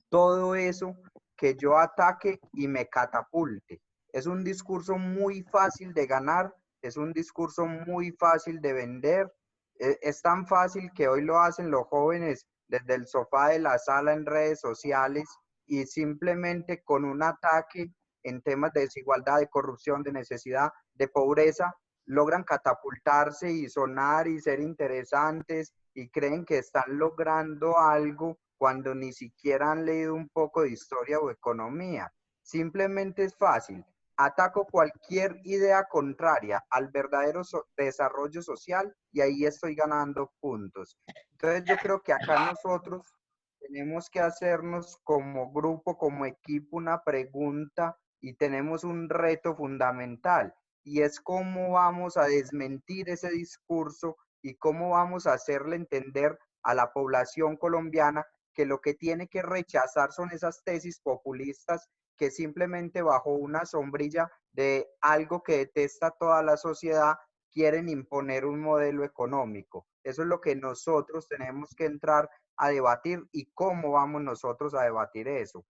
Todo eso que yo ataque y me catapulte. Es un discurso muy fácil de ganar, es un discurso muy fácil de vender. Es tan fácil que hoy lo hacen los jóvenes desde el sofá de la sala en redes sociales, y simplemente con un ataque en temas de desigualdad, de corrupción, de necesidad, de pobreza, logran catapultarse y sonar y ser interesantes, y creen que están logrando algo cuando ni siquiera han leído un poco de historia o economía. Simplemente es fácil. Ataco cualquier idea contraria al verdadero desarrollo social y ahí estoy ganando puntos. Entonces yo creo que acá nosotros tenemos que hacernos como grupo, como equipo, una pregunta, y tenemos un reto fundamental, y es cómo vamos a desmentir ese discurso y cómo vamos a hacerle entender a la población colombiana que lo que tiene que rechazar son esas tesis populistas que simplemente bajo una sombrilla de algo que detesta toda la sociedad quieren imponer un modelo económico. Eso es lo que nosotros tenemos que entrar a debatir, y cómo vamos nosotros a debatir eso.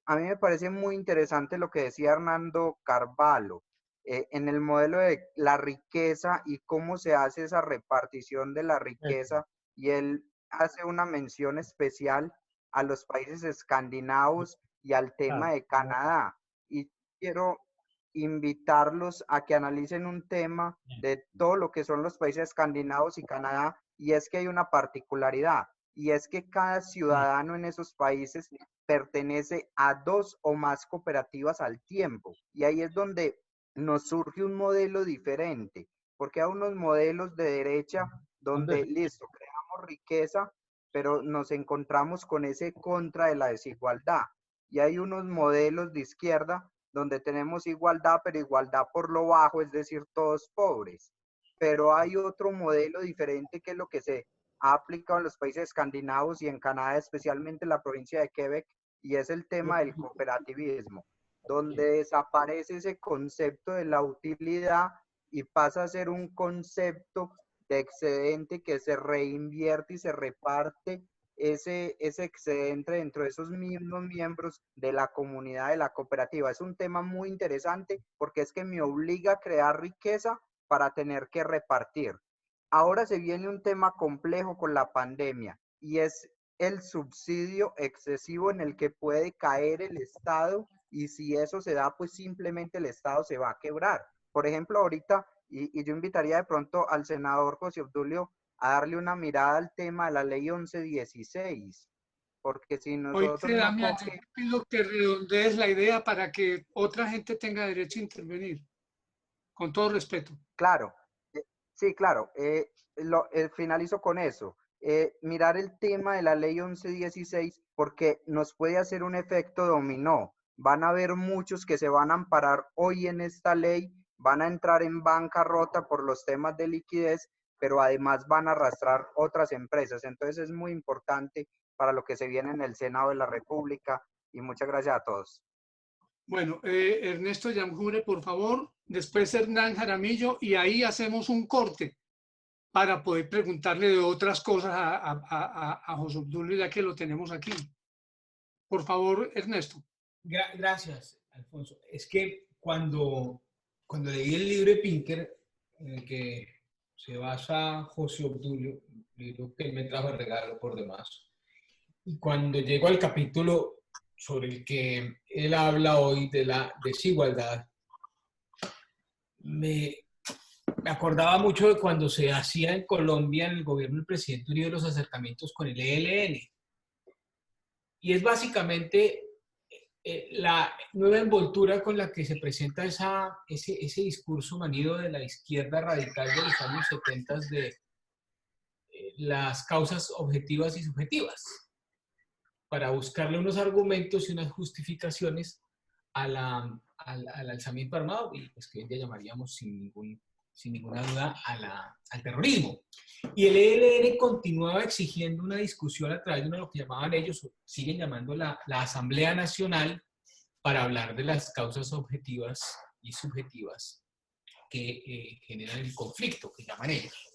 A mí me parece muy interesante lo que decía Hernando Carvalho en el modelo de la riqueza y cómo se hace esa repartición de la riqueza, y él hace una mención especial a los países escandinavos y al tema de Canadá. Y quiero invitarlos a que analicen un tema de todo lo que son los países escandinavos y Canadá, y es que hay una particularidad, y es que cada ciudadano en esos países pertenece a 2 o más cooperativas al tiempo, y ahí es donde nos surge un modelo diferente, porque hay unos modelos de derecha donde, listo, creamos riqueza, pero nos encontramos con ese contra de la desigualdad, y hay unos modelos de izquierda donde tenemos igualdad, pero igualdad por lo bajo, es decir, todos pobres. Pero hay otro modelo diferente que es lo que se ha aplicado en los países escandinavos y en Canadá, especialmente en la provincia de Quebec, y es el tema del cooperativismo, donde desaparece ese concepto de la utilidad y pasa a ser un concepto de excedente que se reinvierte y se reparte ese excedente dentro de esos mismos miembros de la comunidad de la cooperativa. Es un tema muy interesante porque es que me obliga a crear riqueza para tener que repartir. Ahora se viene un tema complejo con la pandemia, y es el subsidio excesivo en el que puede caer el Estado y si eso se da, pues simplemente el Estado se va a quebrar. Por ejemplo, ahorita, y yo invitaría de pronto al senador José Obdulio a darle una mirada al tema de la ley 1116, porque si Oíste, nosotros no Damián, yo cogemos, te pido que redondees la idea para que otra gente tenga derecho a intervenir, con todo respeto. claro, sí, claro, finalizo con eso. Mirar el tema de la ley 1116 porque nos puede hacer un efecto dominó. Van a haber muchos que se van a amparar hoy en esta ley, van a entrar en bancarrota por los temas de liquidez, pero además van a arrastrar otras empresas. Entonces es muy importante para lo que se viene en el Senado de la República y muchas gracias a todos. Bueno, Ernesto Yamjure, por favor, después Hernán Jaramillo, y ahí hacemos un corte para poder preguntarle de otras cosas a José Obdulio, ya que lo tenemos aquí. Por favor, Ernesto. Gracias, Alfonso. Es que cuando leí el libro de Pinker, en el que se basa José Obdulio, libro que él me trajo de regalo por demás, y cuando llego al capítulo sobre el que él habla hoy de la desigualdad, me acordaba mucho de cuando se hacía en Colombia, en el gobierno del presidente Uribe, los acercamientos con el ELN. Y es básicamente la nueva envoltura con la que se presenta ese discurso manido de la izquierda radical de los años 70 de las causas objetivas y subjetivas, para buscarle unos argumentos y unas justificaciones al alzamiento armado, y pues que hoy día llamaríamos sin ninguna duda al terrorismo. Y el ELN continuaba exigiendo una discusión a través de lo que llamaban ellos, o siguen llamando la Asamblea Nacional, para hablar de las causas objetivas y subjetivas que generan el conflicto, que llaman ellos.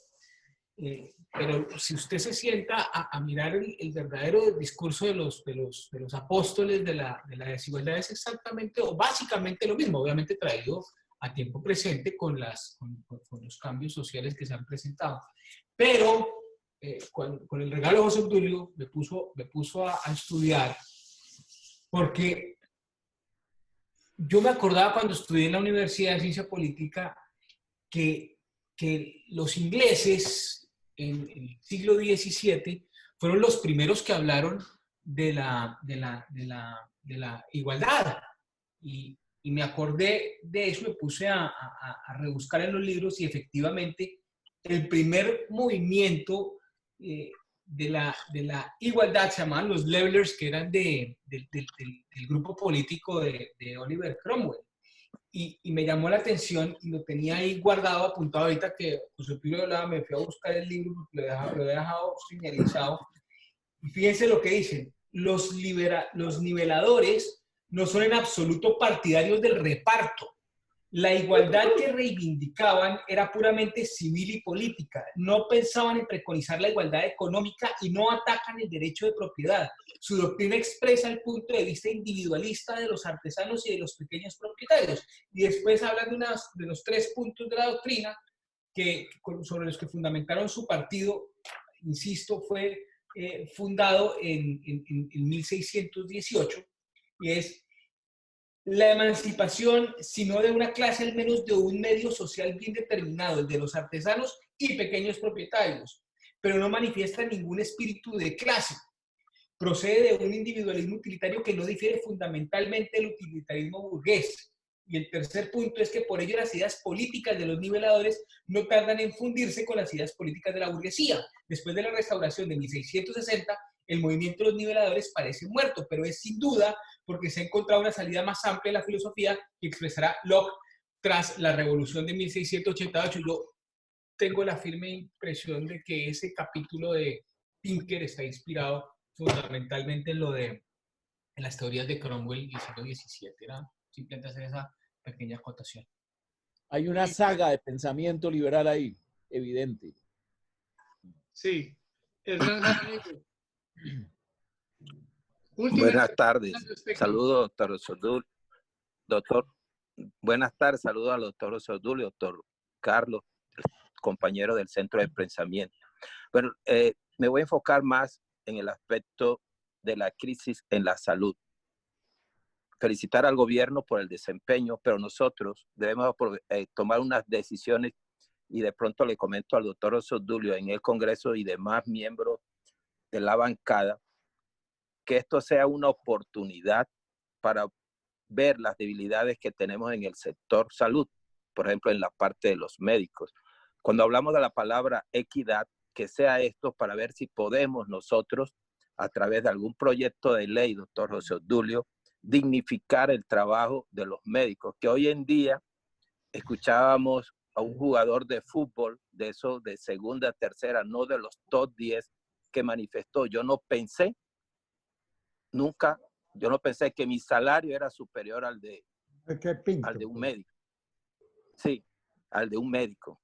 Pero si usted se sienta a mirar el verdadero discurso de los apóstoles de la desigualdad, es exactamente o básicamente lo mismo, obviamente traído a tiempo presente con los cambios sociales que se han presentado. Pero con el regalo de José Obdulio me puso a estudiar, porque yo me acordaba cuando estudié en la Universidad de Ciencia Política que los ingleses en el siglo XVII fueron los primeros que hablaron de la igualdad. Y me acordé de eso, me puse a rebuscar en los libros, y efectivamente el primer movimiento de la igualdad se llamaban los Levelers, que eran del grupo político de Oliver Cromwell. Y me llamó la atención, y lo tenía ahí guardado, apuntado. Ahorita que José Pío hablaba, me fui a buscar el libro porque lo he dejado señalizado. Y fíjense lo que dicen: los niveladores no son en absoluto partidarios del reparto. La igualdad que reivindicaban era puramente civil y política. No pensaban en preconizar la igualdad económica y no atacan el derecho de propiedad. Su doctrina expresa el punto de vista individualista de los artesanos y de los pequeños propietarios. Y después hablan de los 3 puntos de la doctrina sobre los que fundamentaron su partido. Insisto, fue fundado en 1618, y es: la emancipación, si no de una clase, al menos de un medio social bien determinado, el de los artesanos y pequeños propietarios, pero no manifiesta ningún espíritu de clase. Procede de un individualismo utilitario que no difiere fundamentalmente del utilitarismo burgués. Y el tercer punto es que por ello las ideas políticas de los niveladores no tardan en fundirse con las ideas políticas de la burguesía. Después de la restauración de 1660, el movimiento de los niveladores parece muerto, pero es sin duda porque se ha encontrado una salida más amplia de la filosofía que expresará Locke tras la revolución de 1688. Yo tengo la firme impresión de que ese capítulo de Pinker está inspirado fundamentalmente en las teorías de Cromwell del siglo XVII. Era simplemente hacer esa pequeña acotación. Hay una saga de pensamiento liberal ahí, evidente. Sí. Hernán Jaramillo. Buenas tardes. Saludos, doctor. Buenas tardes, saludos al doctor Obdulio, doctor Carlos, compañero del Centro de Pensamiento. Bueno, me voy a enfocar más en el aspecto de la crisis en la salud. felicitar al gobierno por el desempeño, pero nosotros debemos tomar unas decisiones, y de pronto le comento al doctor Osodulio en el Congreso y demás miembros de la bancada, que esto sea una oportunidad para ver las debilidades que tenemos en el sector salud, por ejemplo, en la parte de los médicos. Cuando hablamos de la palabra equidad, que sea esto para ver si podemos nosotros, a través de algún proyecto de ley, doctor José Obdulio, dignificar el trabajo de los médicos, que hoy en día escuchábamos a un jugador de fútbol, de esos de segunda, tercera, no de los top 10, que manifestó: yo no pensé que mi salario era superior al de un médico. Sí, al de un médico.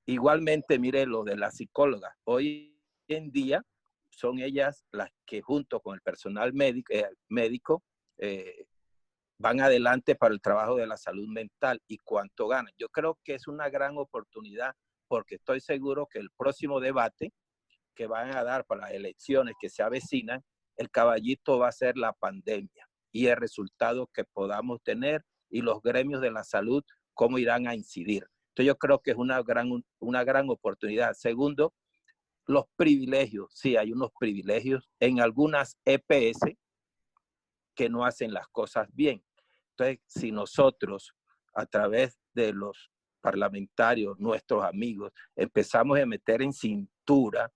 Igualmente, mire lo de las psicólogas. Hoy en día son ellas las que junto con el personal médico van adelante para el trabajo de la salud mental y cuánto ganan. Yo creo que es una gran oportunidad, porque estoy seguro que el próximo debate que van a dar para las elecciones que se avecinan, el caballito va a ser la pandemia y el resultado que podamos tener, y los gremios de la salud cómo irán a incidir. Entonces yo creo que es una gran oportunidad. Segundo, los privilegios. Sí, hay unos privilegios en algunas EPS que no hacen las cosas bien. Entonces, si nosotros, a través de los parlamentarios, nuestros amigos, empezamos a meter en cintura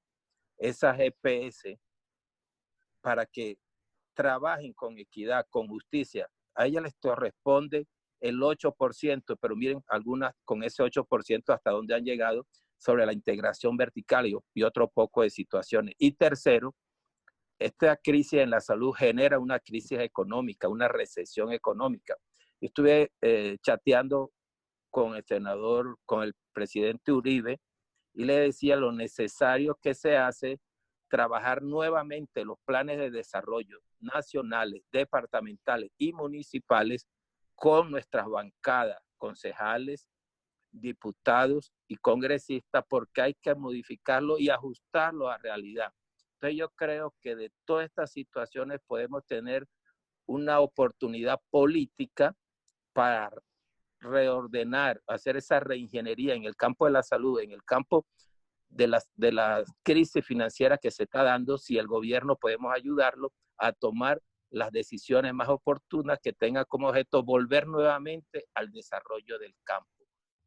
esas EPS para que trabajen con equidad, con justicia, a ellas les corresponde el 8%, pero miren algunas con ese 8% hasta dónde han llegado sobre la integración vertical y otro poco de situaciones. Y tercero, esta crisis en la salud genera una crisis económica, una recesión económica. Yo estuve chateando con el senador, con el presidente Uribe, y le decía lo necesario que se hace trabajar nuevamente los planes de desarrollo nacionales, departamentales y municipales con nuestras bancadas, concejales, diputados y congresistas, porque hay que modificarlo y ajustarlo a realidad. Entonces yo creo que de todas estas situaciones podemos tener una oportunidad política para reordenar, hacer esa reingeniería en el campo de la salud, en el campo de la crisis financiera que se está dando, si el gobierno podemos ayudarlo a tomar las decisiones más oportunas que tengan como objeto volver nuevamente al desarrollo del campo.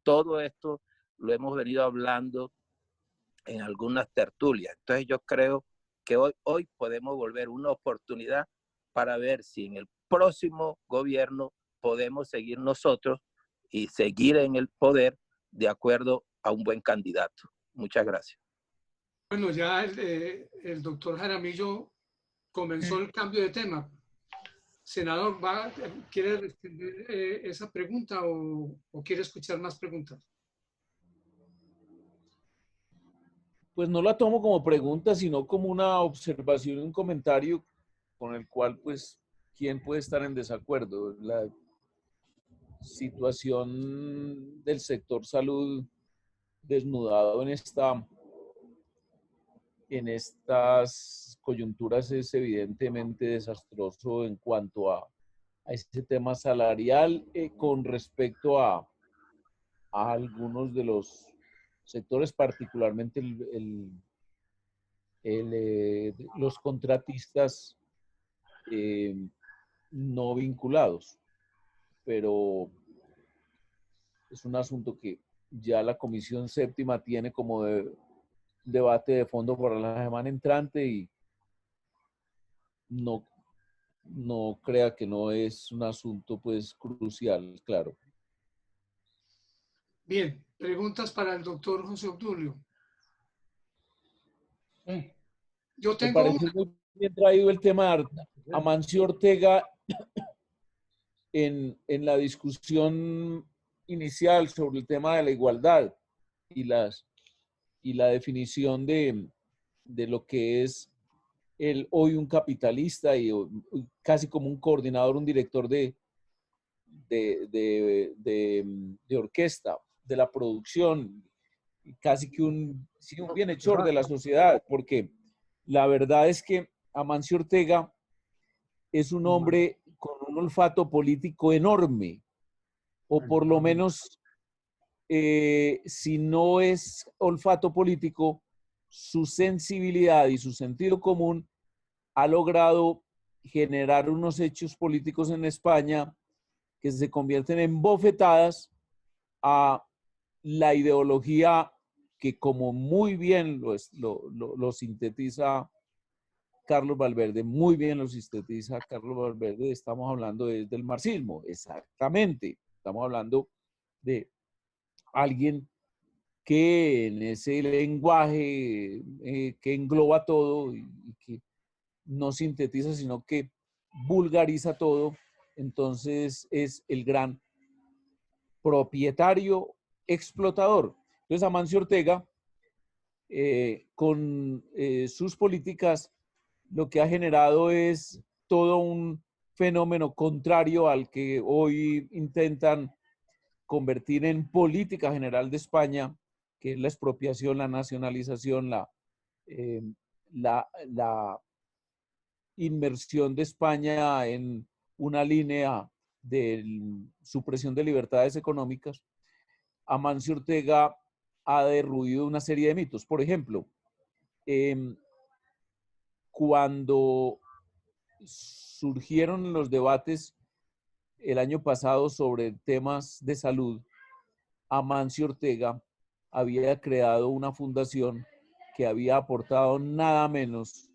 Todo esto lo hemos venido hablando en algunas tertulias. Entonces yo creo que hoy podemos volver una oportunidad para ver si en el próximo gobierno podemos seguir nosotros y seguir en el poder de acuerdo a un buen candidato. Muchas gracias. Bueno, ya el doctor Jaramillo comenzó el cambio de tema. Senador, ¿quiere responder esa pregunta o quiere escuchar más preguntas? Pues no la tomo como pregunta, sino como una observación, un comentario con el cual, pues, ¿quién puede estar en desacuerdo? La situación del sector salud desnudado en estas coyunturas es evidentemente desastroso en cuanto a ese tema salarial con respecto a algunos de los sectores, particularmente los contratistas no vinculados, pero es un asunto que ya la Comisión Séptima tiene como debate de fondo para la semana entrante, y no crea que no es un asunto pues crucial, claro. Bien, preguntas para el doctor José Obdulio. Yo tengo Me parece muy bien traído el tema de Amancio Ortega en la discusión inicial sobre el tema de la igualdad y la definición de lo que es hoy un capitalista y casi como un coordinador, un director de orquesta, de la producción, casi que un bienhechor de la sociedad, porque la verdad es que Amancio Ortega es un hombre con un olfato político enorme, o por lo menos, si no es olfato político, su sensibilidad y su sentido común ha logrado generar unos hechos políticos en España que se convierten en bofetadas a la ideología que, como muy bien lo sintetiza Carlos Valverde, muy bien lo sintetiza Carlos Valverde, estamos hablando del marxismo, exactamente. Estamos hablando de alguien que en ese lenguaje que engloba todo y que no sintetiza, sino que vulgariza todo, entonces es el gran propietario explotador. Entonces Amancio Ortega, con sus políticas, lo que ha generado es todo un fenómeno contrario al que hoy intentan convertir en política general de España, que es la expropiación, la nacionalización, la inmersión de España en una línea de supresión de libertades económicas. Amancio Ortega ha derruido una serie de mitos. Por ejemplo, cuando surgieron los debates el año pasado sobre temas de salud, Amancio Ortega había creado una fundación que había aportado nada menos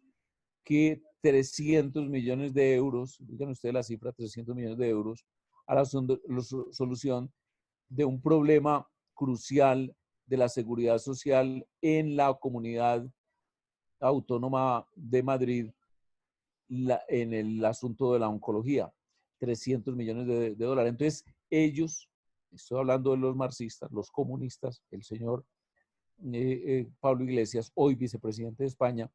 que 300 millones de euros, digan ustedes la cifra, 300 millones de euros, a la solución de un problema crucial de la seguridad social en la comunidad autónoma de Madrid, en el asunto de la oncología. 300 millones de dólares. Entonces, ellos, estoy hablando de los marxistas, los comunistas, el señor Pablo Iglesias, hoy vicepresidente de España,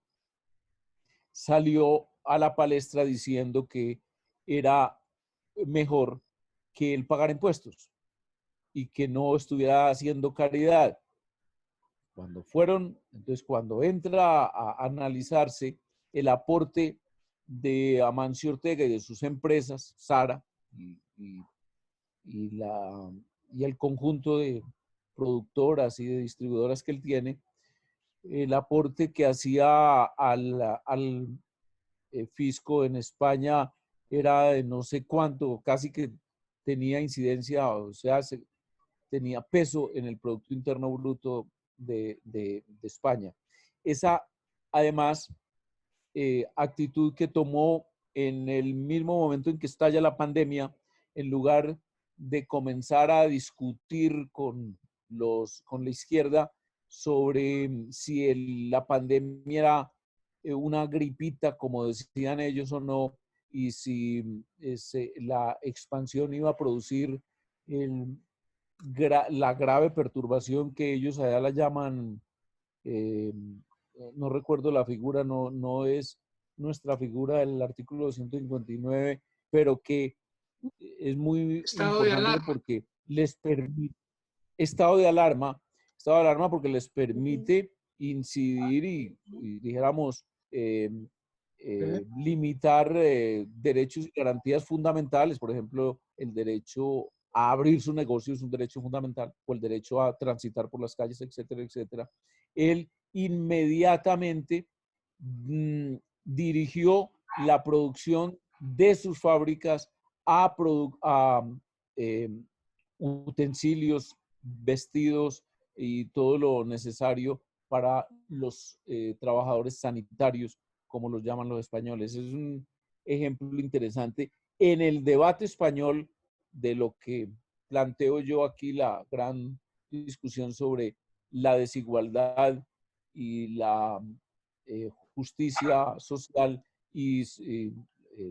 salió a la palestra diciendo que era mejor que él pagara impuestos y que no estuviera haciendo caridad. Cuando entra a analizarse el aporte de Amancio Ortega y de sus empresas, Sara y el conjunto de productoras y de distribuidoras que él tiene, el aporte que hacía al fisco en España era de no sé cuánto, casi que tenía incidencia, o sea, tenía peso en el Producto Interno Bruto de España. Esa, además, actitud que tomó en el mismo momento en que estalla la pandemia, en lugar de comenzar a discutir con la izquierda sobre si la pandemia era una gripita, como decían ellos o no, y si la expansión iba a producir la grave perturbación que ellos allá la llaman, no recuerdo la figura, no es nuestra figura del artículo 259, pero que es muy importante porque les permite, estado de alarma porque les permite incidir y dijéramos, limitar derechos y garantías fundamentales, por ejemplo, el derecho a abrir su negocio es un derecho fundamental, o el derecho a transitar por las calles, etcétera, etcétera. Él inmediatamente dirigió la producción de sus fábricas a utensilios, vestidos y todo lo necesario para los trabajadores sanitarios, como los llaman los españoles. Es un ejemplo interesante en el debate español de lo que planteo yo aquí, la gran discusión sobre la desigualdad y la justicia social y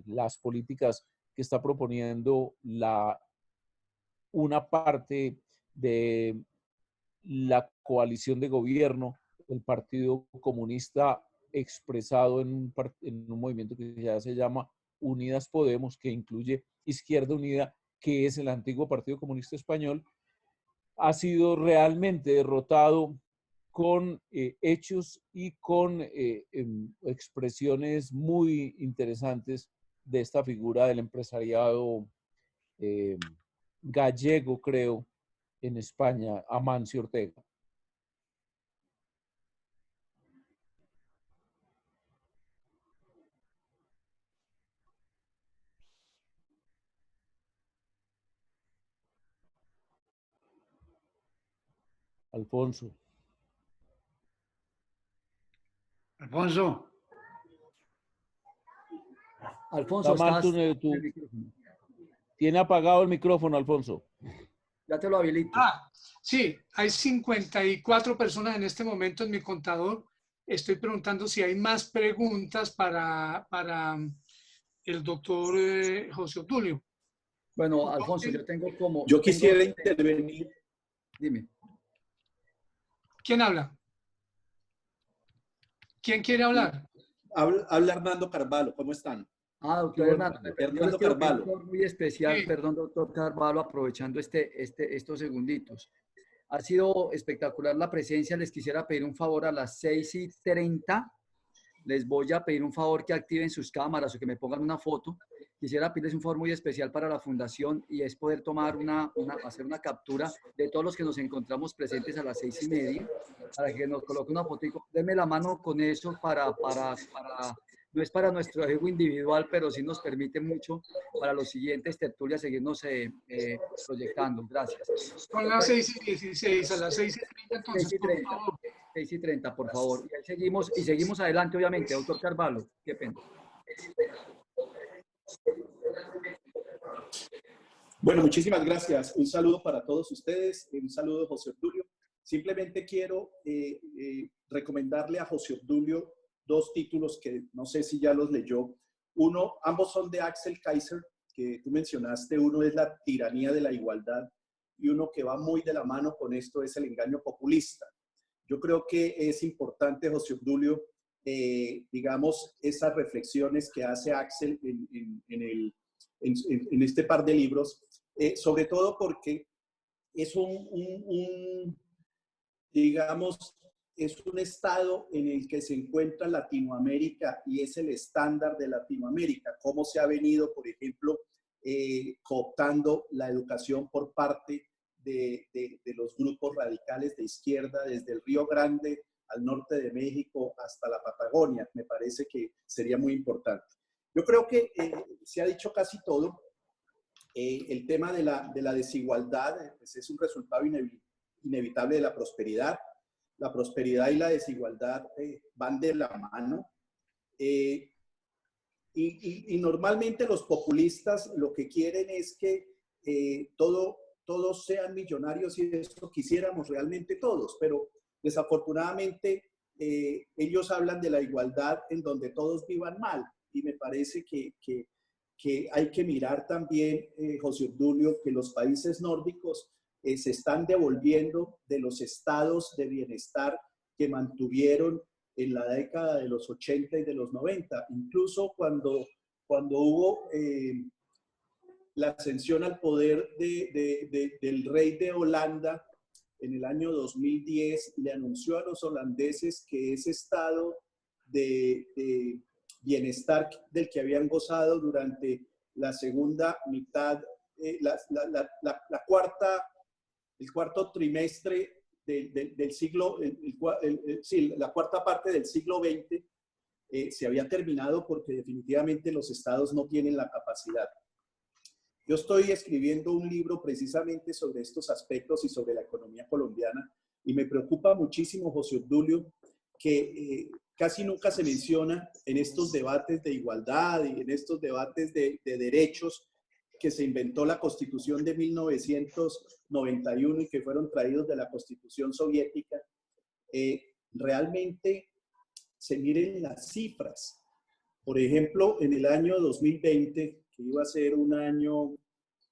las políticas que está proponiendo una parte de la coalición de gobierno, el Partido Comunista, expresado en un movimiento que ya se llama Unidas Podemos, que incluye Izquierda Unida, que es el antiguo Partido Comunista Español, ha sido realmente derrotado con hechos y con expresiones muy interesantes de esta figura del empresariado gallego, creo, en España, Amancio Ortega. Alfonso. Alfonso. Alfonso, Está mal estás... Tiene apagado el micrófono, Alfonso. Ya te lo habilito. Sí, hay 54 personas en este momento en mi contador. Estoy preguntando si hay más preguntas para el doctor José Obdulio. Bueno, Alfonso, yo tengo como... Yo quisiera intervenir. Dime. ¿Quién habla? ¿Quién quiere hablar? Habla Hernando Carvalho, ¿cómo están? Doctor Hernando, Hernando Carvalho. Muy especial, Sí. perdón, doctor Carvalho, aprovechando estos segunditos. Ha sido espectacular la presencia. Les quisiera pedir un favor a las 6:30. Les voy a pedir un favor que activen sus cámaras o que me pongan una foto. Quisiera pedirles un favor muy especial para la fundación y es poder tomar hacer una captura de todos los que nos encontramos presentes a las 6:30 para que nos coloque una fotico. Denme la mano con eso no es para nuestro ego individual, pero sí nos permite mucho para los siguientes tertulias seguirnos proyectando. Gracias. Son las 6:16, a las 6:30 entonces, 6:30. por favor. 6:30, por favor. Y ahí seguimos adelante, obviamente. Doctor Carvalho, qué pena. Bueno, muchísimas gracias. Un saludo para todos ustedes. Un saludo, José Obdulio. Simplemente quiero recomendarle a José Obdulio dos títulos que no sé si ya los leyó. Ambos son de Axel Kaiser, que tú mencionaste. Uno es La tiranía de la igualdad y uno que va muy de la mano con esto es El engaño populista. Yo creo que es importante, José Obdulio, digamos, esas reflexiones que hace Axel en este par de libros, sobre todo porque es digamos, es un estado en el que se encuentra Latinoamérica y es el estándar de Latinoamérica, cómo se ha venido, por ejemplo, cooptando la educación por parte de los grupos radicales de izquierda, desde el Río Grande al norte de México hasta la Patagonia. Me parece que sería muy importante. Yo creo que se ha dicho casi todo. El tema de la desigualdad pues es un resultado inevitable de la prosperidad. La prosperidad y la desigualdad van de la mano. Y normalmente los populistas lo que quieren es que todos sean millonarios y eso quisiéramos realmente todos, pero desafortunadamente ellos hablan de la igualdad en donde todos vivan mal y me parece que hay que mirar también, José Obdulio, que los países nórdicos se están devolviendo de los estados de bienestar que mantuvieron en la década de los 80 y de los 90. Incluso cuando hubo la ascensión al poder del rey de Holanda en el año 2010, le anunció a los holandeses que ese estado de bienestar del que habían gozado durante la segunda mitad, el cuarto trimestre del siglo, la cuarta parte del siglo XX, se había terminado porque definitivamente los estados no tienen la capacidad. Yo estoy escribiendo un libro precisamente sobre estos aspectos y sobre la economía colombiana y me preocupa muchísimo, José Obdulio, que casi nunca se menciona en estos debates de igualdad y en estos debates de derechos que se inventó la Constitución de 1991 y que fueron traídos de la Constitución soviética. Realmente se miren las cifras. Por ejemplo, en el año 2020, que iba a ser un año,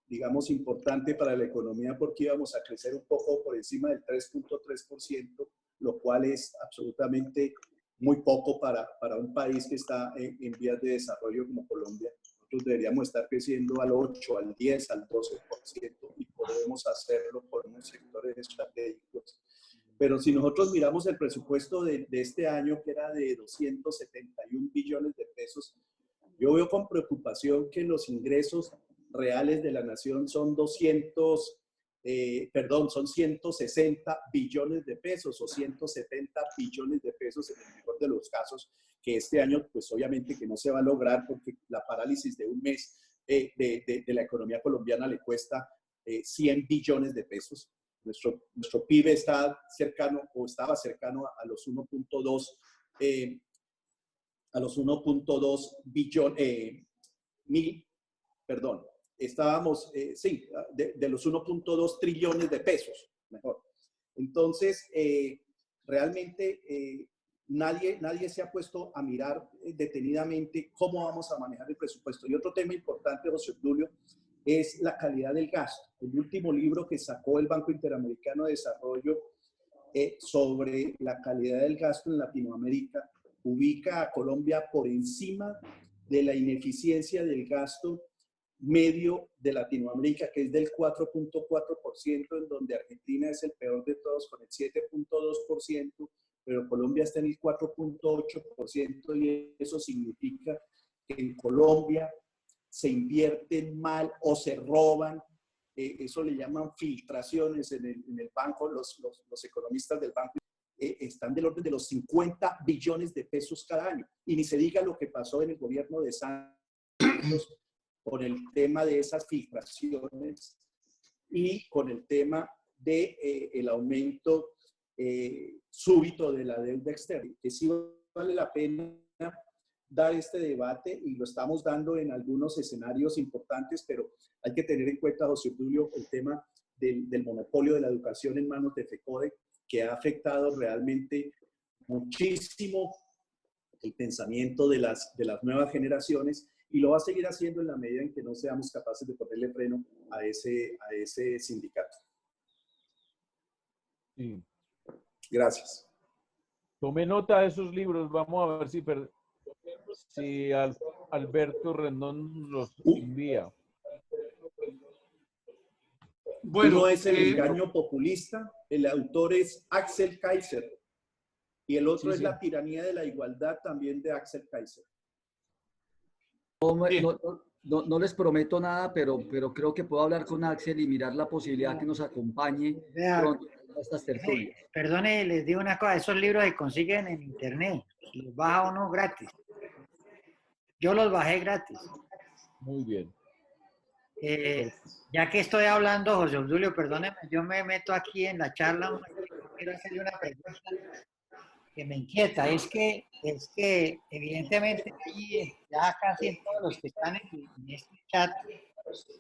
digamos, importante para la economía porque íbamos a crecer un poco por encima del 3.3%, lo cual es absolutamente muy poco para un país que está en vías de desarrollo como Colombia. Nosotros deberíamos estar creciendo al 8, al 10, al 12% y podemos hacerlo con unos sectores estratégicos. Pero si nosotros miramos el presupuesto de este año, que era de 271 billones de pesos, Yo veo con preocupación que los ingresos reales de la nación son 160 billones de pesos o 170 billones de pesos en el mejor de los casos, que este año pues obviamente que no se va a lograr porque la parálisis de un mes de la economía colombiana le cuesta 100 billones de pesos. Nuestro PIB está cercano o estaba cercano a los 1.2 estábamos, de los 1.2 trillones de pesos, mejor. Entonces, realmente nadie se ha puesto a mirar detenidamente cómo vamos a manejar el presupuesto. Y otro tema importante, José Obdulio, es la calidad del gasto. El último libro que sacó el Banco Interamericano de Desarrollo sobre la calidad del gasto en Latinoamérica ubica a Colombia por encima de la ineficiencia del gasto medio de Latinoamérica, que es del 4.4%, en donde Argentina es el peor de todos con el 7.2%, pero Colombia está en el 4.8%, y eso significa que en Colombia se invierten mal o se roban. Eso le llaman filtraciones en el banco. Los economistas del banco están del orden de los 50 billones de pesos cada año. Y ni se diga lo que pasó en el gobierno de Santos con el tema de esas filtraciones y con el tema de el aumento súbito de la deuda externa, que sí vale la pena dar este debate, y lo estamos dando en algunos escenarios importantes, pero hay que tener en cuenta, José Obdulio, el tema del monopolio de la educación en manos de FECODE, que ha afectado realmente muchísimo el pensamiento de las nuevas generaciones, y lo va a seguir haciendo en la medida en que no seamos capaces de ponerle freno a ese sindicato. Sí. Gracias. Tomé nota de esos libros. Vamos a ver si Alberto Rendón los envía. Bueno, uno es El engaño populista, el autor es Axel Kaiser, y el otro es La tiranía de la igualdad, también de Axel Kaiser. No les prometo nada, pero creo que puedo hablar con Axel y mirar la posibilidad que nos acompañe pronto a estas tertulias. Perdone, les digo una cosa, esos libros se consiguen en internet, los baja uno gratis. Yo los bajé gratis. Muy bien. Ya que estoy hablando, José Obdulio, perdóneme, yo me meto aquí en la charla, quiero hacerle una pregunta que me inquieta. Es que evidentemente ahí ya casi en todos los que están en este chat,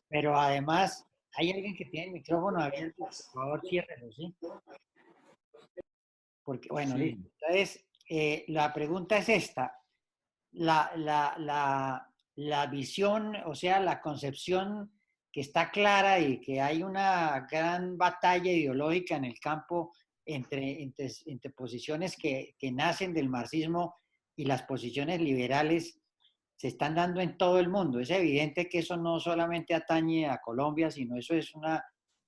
pero además hay alguien que tiene el micrófono abierto, por favor, ciérrelo, ¿sí? Porque, bueno, listo. Entonces, la pregunta es esta. La visión, o sea, la concepción que está clara y que hay una gran batalla ideológica en el campo entre posiciones que nacen del marxismo y las posiciones liberales, se están dando en todo el mundo. Es evidente que eso no solamente atañe a Colombia, sino eso es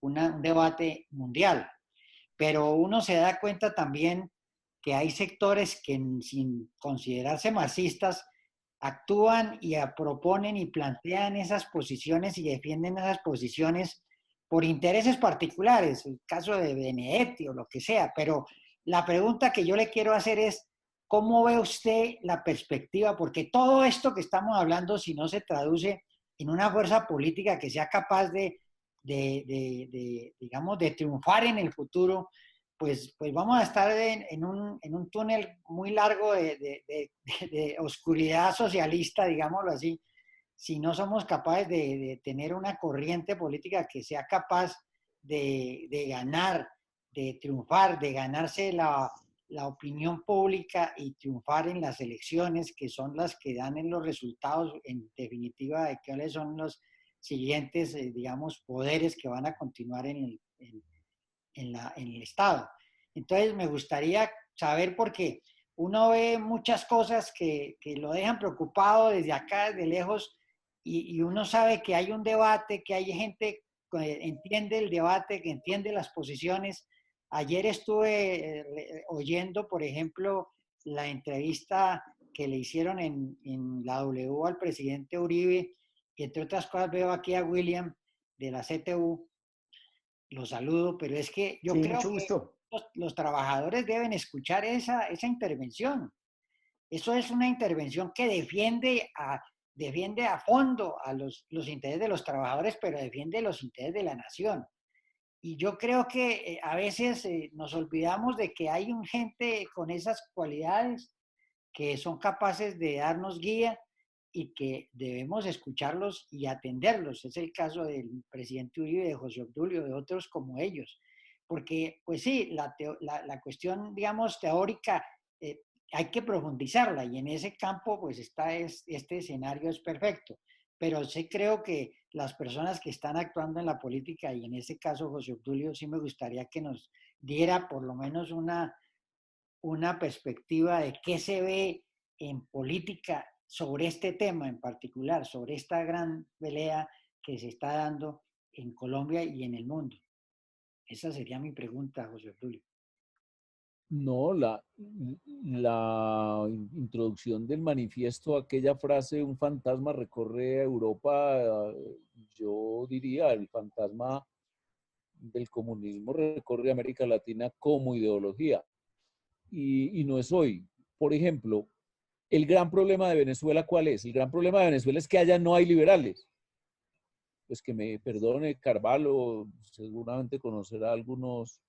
un debate mundial. Pero uno se da cuenta también que hay sectores que, sin considerarse marxistas, actúan y proponen y plantean esas posiciones y defienden esas posiciones por intereses particulares, el caso de Benedetti o lo que sea. Pero la pregunta que yo le quiero hacer es, ¿cómo ve usted la perspectiva? Porque todo esto que estamos hablando, si no se traduce en una fuerza política que sea capaz digamos, de triunfar en el futuro, pues vamos a estar en un túnel muy largo de oscuridad socialista, digámoslo así, si no somos capaces de tener una corriente política que sea capaz de ganar, de triunfar, de ganarse la opinión pública y triunfar en las elecciones, que son las que dan en los resultados, en definitiva, de cuáles son los siguientes, digamos, poderes que van a continuar en el Estado. Entonces me gustaría saber, porque uno ve muchas cosas que lo dejan preocupado desde acá, desde lejos, y uno sabe que hay un debate, que hay gente que entiende el debate, que entiende las posiciones. Ayer estuve oyendo, por ejemplo, la entrevista que le hicieron en la W al presidente Uribe, y entre otras cosas veo aquí a William de la CTU, lo saludo, pero es que yo Sí, creo mucho que gusto. los trabajadores deben escuchar esa intervención. Eso es una intervención que defiende a fondo a los intereses de los trabajadores, pero defiende los intereses de la nación. Y yo creo que a veces nos olvidamos de que hay gente con esas cualidades que son capaces de darnos guía y que debemos escucharlos y atenderlos. Es el caso del presidente Uribe, de José Obdulio, de otros como ellos. Porque, pues sí, la cuestión, digamos, teórica hay que profundizarla y en ese campo, pues este escenario es perfecto. Pero sí creo que las personas que están actuando en la política, y en ese caso José Obdulio, sí me gustaría que nos diera por lo menos una perspectiva de qué se ve en política sobre este tema en particular, sobre esta gran pelea que se está dando en Colombia y en el mundo. Esa sería mi pregunta, José Obdulio. No, la introducción del manifiesto, aquella frase, un fantasma recorre Europa, yo diría, el fantasma del comunismo recorre América Latina como ideología. Y no es hoy. Por ejemplo, el gran problema de Venezuela, ¿cuál es? El gran problema de Venezuela es que allá no hay liberales. Pues que me perdone Carvalho, seguramente conocerá algunos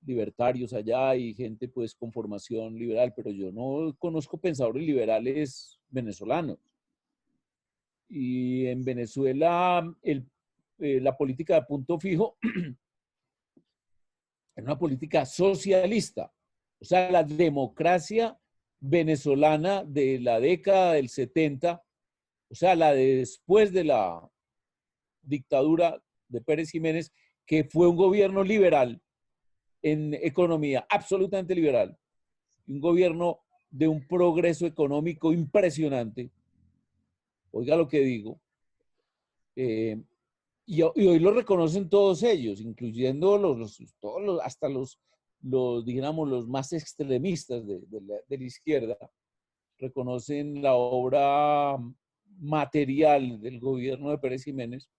libertarios allá y gente pues con formación liberal, pero yo no conozco pensadores liberales venezolanos. Y en Venezuela la política de punto fijo es una política socialista. O sea, la democracia venezolana de la década del 70, o sea, la de después de la dictadura de Pérez Jiménez, que fue un gobierno liberal en economía, absolutamente liberal, un gobierno de un progreso económico impresionante. Oiga lo que digo. Y hoy lo reconocen todos ellos, incluyendo hasta los, digamos, los más extremistas de la izquierda, reconocen la obra material del gobierno de Pérez Jiménez.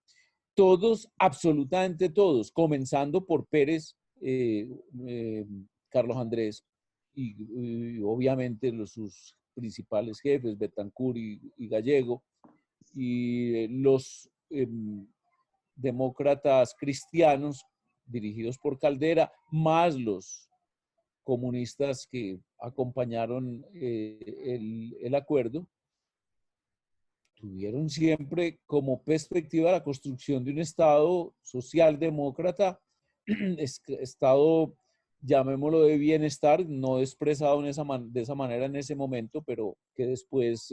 Todos, absolutamente todos, comenzando por Pérez, Carlos Andrés, y obviamente sus principales jefes, Betancur y Gallego, y los demócratas cristianos dirigidos por Caldera, más los comunistas que acompañaron el acuerdo, tuvieron siempre como perspectiva la construcción de un Estado socialdemócrata, Estado, llamémoslo de bienestar, no expresado de esa manera en ese momento, pero que después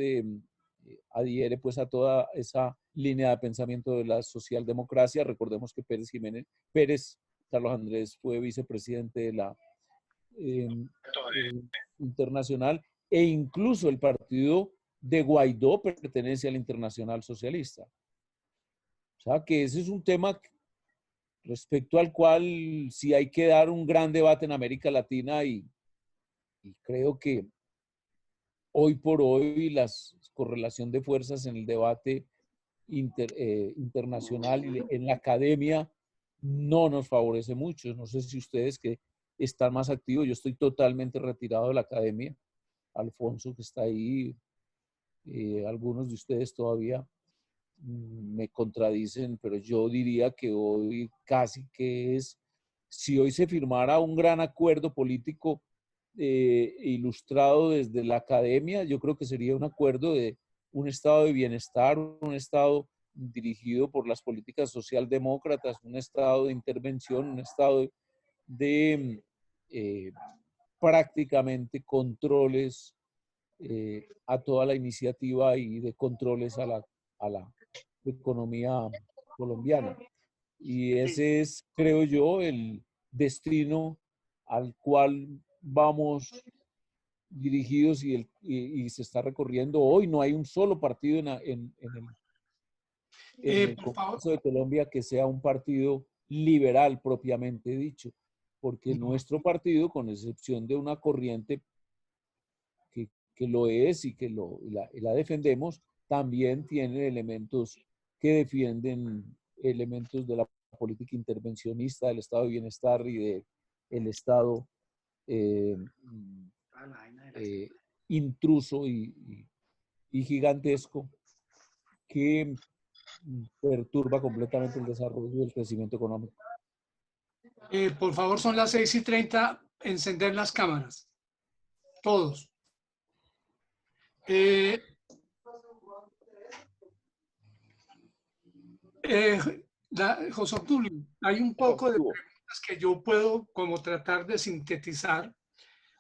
adhiere pues a toda esa línea de pensamiento de la socialdemocracia. Recordemos que Pérez Carlos Andrés fue vicepresidente de la Internacional, e incluso el partido de Guaidó pertenece a la Internacional Socialista. O sea que ese es un tema respecto al cual sí hay que dar un gran debate en América Latina y creo que hoy por hoy la correlación de fuerzas en el debate internacional y en la academia no nos favorece mucho. No sé si ustedes que están más activos, yo estoy totalmente retirado de la academia. Alfonso, que está ahí, algunos de ustedes todavía me contradicen, pero yo diría que hoy casi que es, si hoy se firmara un gran acuerdo político ilustrado desde la academia, yo creo que sería un acuerdo de un estado de bienestar, un estado dirigido por las políticas socialdemócratas, un estado de intervención, un estado de prácticamente controles a toda la iniciativa y de controles a la economía colombiana. Y ese es, creo yo, el destino al cual vamos dirigidos y se está recorriendo. Hoy no hay un solo partido en el Congreso de Colombia que sea un partido liberal propiamente dicho, porque nuestro partido, con excepción de una corriente que lo es y que la defendemos, también tiene elementos que defienden elementos de la política intervencionista, del estado de bienestar y del estado intruso y gigantesco que perturba completamente el desarrollo y el crecimiento económico. Por favor, son las 6:30, encender las cámaras. Todos. José Obdulio, hay un poco de preguntas que yo puedo como tratar de sintetizar.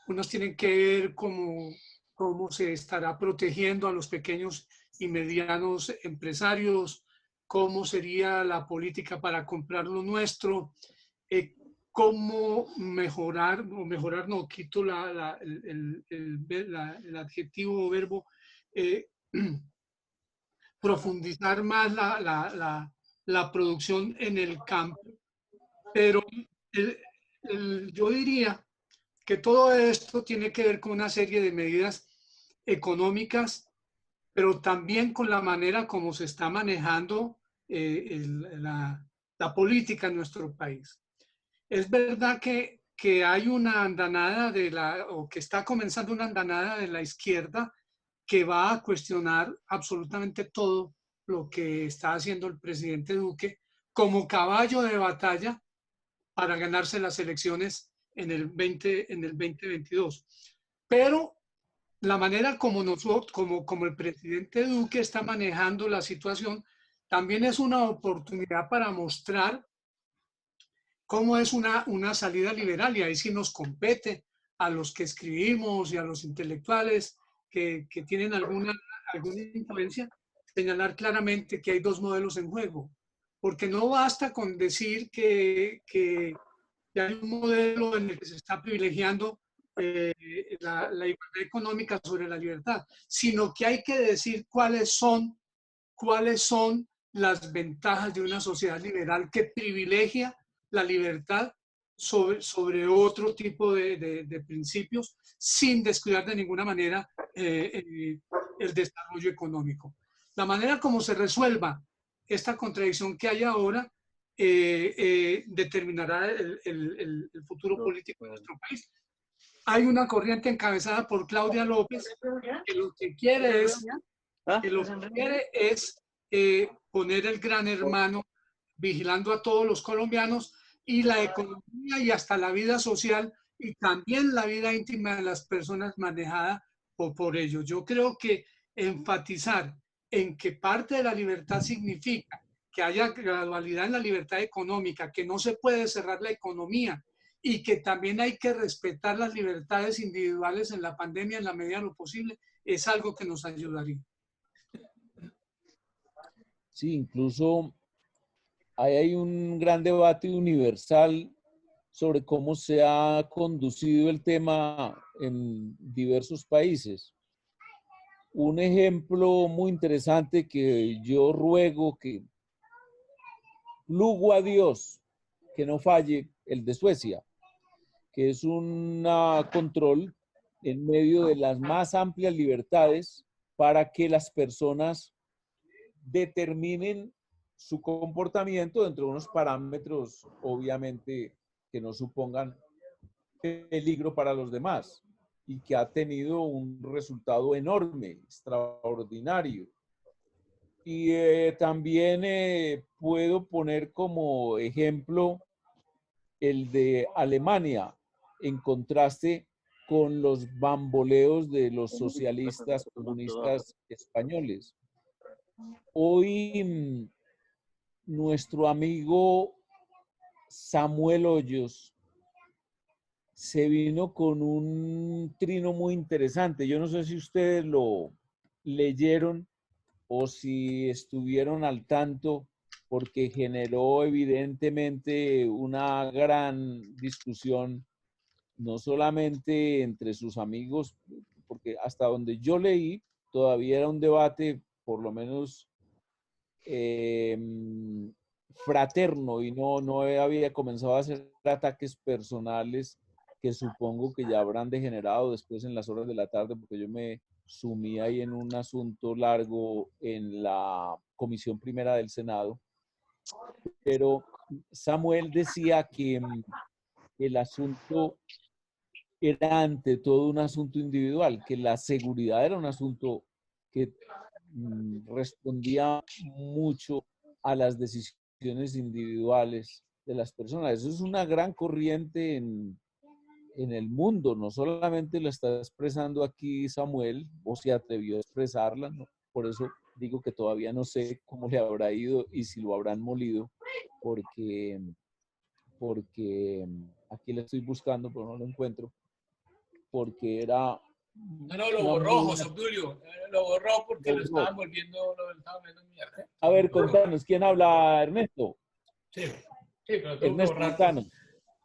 Unos tienen que ver cómo se estará protegiendo a los pequeños y medianos empresarios, cómo sería la política para comprar lo nuestro, cómo mejorar, o mejorar no, quito el adjetivo o verbo, profundizar más la producción en el campo. Pero yo diría que todo esto tiene que ver con una serie de medidas económicas, pero también con la manera como se está manejando la política en nuestro país. Es verdad que hay una andanada o que está comenzando una andanada de la izquierda que va a cuestionar absolutamente todo lo que está haciendo el presidente Duque como caballo de batalla para ganarse las elecciones en el 2022. Pero la manera como el presidente Duque está manejando la situación también es una oportunidad para mostrar cómo es una salida liberal, y ahí sí nos compete a los que escribimos y a los intelectuales que tienen alguna influencia, señalar claramente que hay dos modelos en juego, porque no basta con decir que hay un modelo en el que se está privilegiando la igualdad económica sobre la libertad, sino que hay que decir cuáles son las ventajas de una sociedad liberal que privilegia la libertad sobre otro tipo de principios, sin descuidar de ninguna manera el desarrollo económico. La manera como se resuelva esta contradicción que hay ahora determinará el futuro político de nuestro país. Hay una corriente encabezada por Claudia López que lo que quiere es poner el gran hermano vigilando a todos los colombianos, y la economía y hasta la vida social y también la vida íntima de las personas manejada por ellos. Yo creo que enfatizar en que parte de la libertad significa que haya gradualidad en la libertad económica, que no se puede cerrar la economía y que también hay que respetar las libertades individuales en la pandemia en la medida de lo posible, es algo que nos ayudaría. Sí, incluso hay un gran debate universal sobre cómo se ha conducido el tema en diversos países. Un ejemplo muy interesante que yo ruego que luego a Dios que no falle, el de Suecia, que es un control en medio de las más amplias libertades para que las personas determinen su comportamiento dentro de unos parámetros, obviamente, que no supongan peligro para los demás, y que ha tenido un resultado enorme, extraordinario. Y también puedo poner como ejemplo el de Alemania, en contraste con los bamboleos de los socialistas comunistas españoles. Hoy nuestro amigo Samuel Hoyos se vino con un trino muy interesante. Yo no sé si ustedes lo leyeron o si estuvieron al tanto, porque generó evidentemente una gran discusión, no solamente entre sus amigos, porque hasta donde yo leí, todavía era un debate, por lo menos fraterno, y no había comenzado a hacer ataques personales que supongo que ya habrán degenerado después en las horas de la tarde, porque yo me sumí ahí en un asunto largo en la Comisión Primera del Senado. Pero Samuel decía que el asunto era ante todo un asunto individual, que la seguridad era un asunto que respondía mucho a las decisiones individuales de las personas. Eso es una gran corriente en el mundo, no solamente lo está expresando aquí Samuel, o se atrevió a expresarla, ¿no? Por eso digo que todavía no sé cómo le habrá ido y si lo habrán molido, porque aquí le estoy buscando, pero no lo encuentro, porque era... No, lo borró, José Obdulio, lo borró porque lo estaban volviendo mierda. A ver, contanos, ¿quién habla, Ernesto? Sí, pero tuvo Ernesto, que borrar. contanos.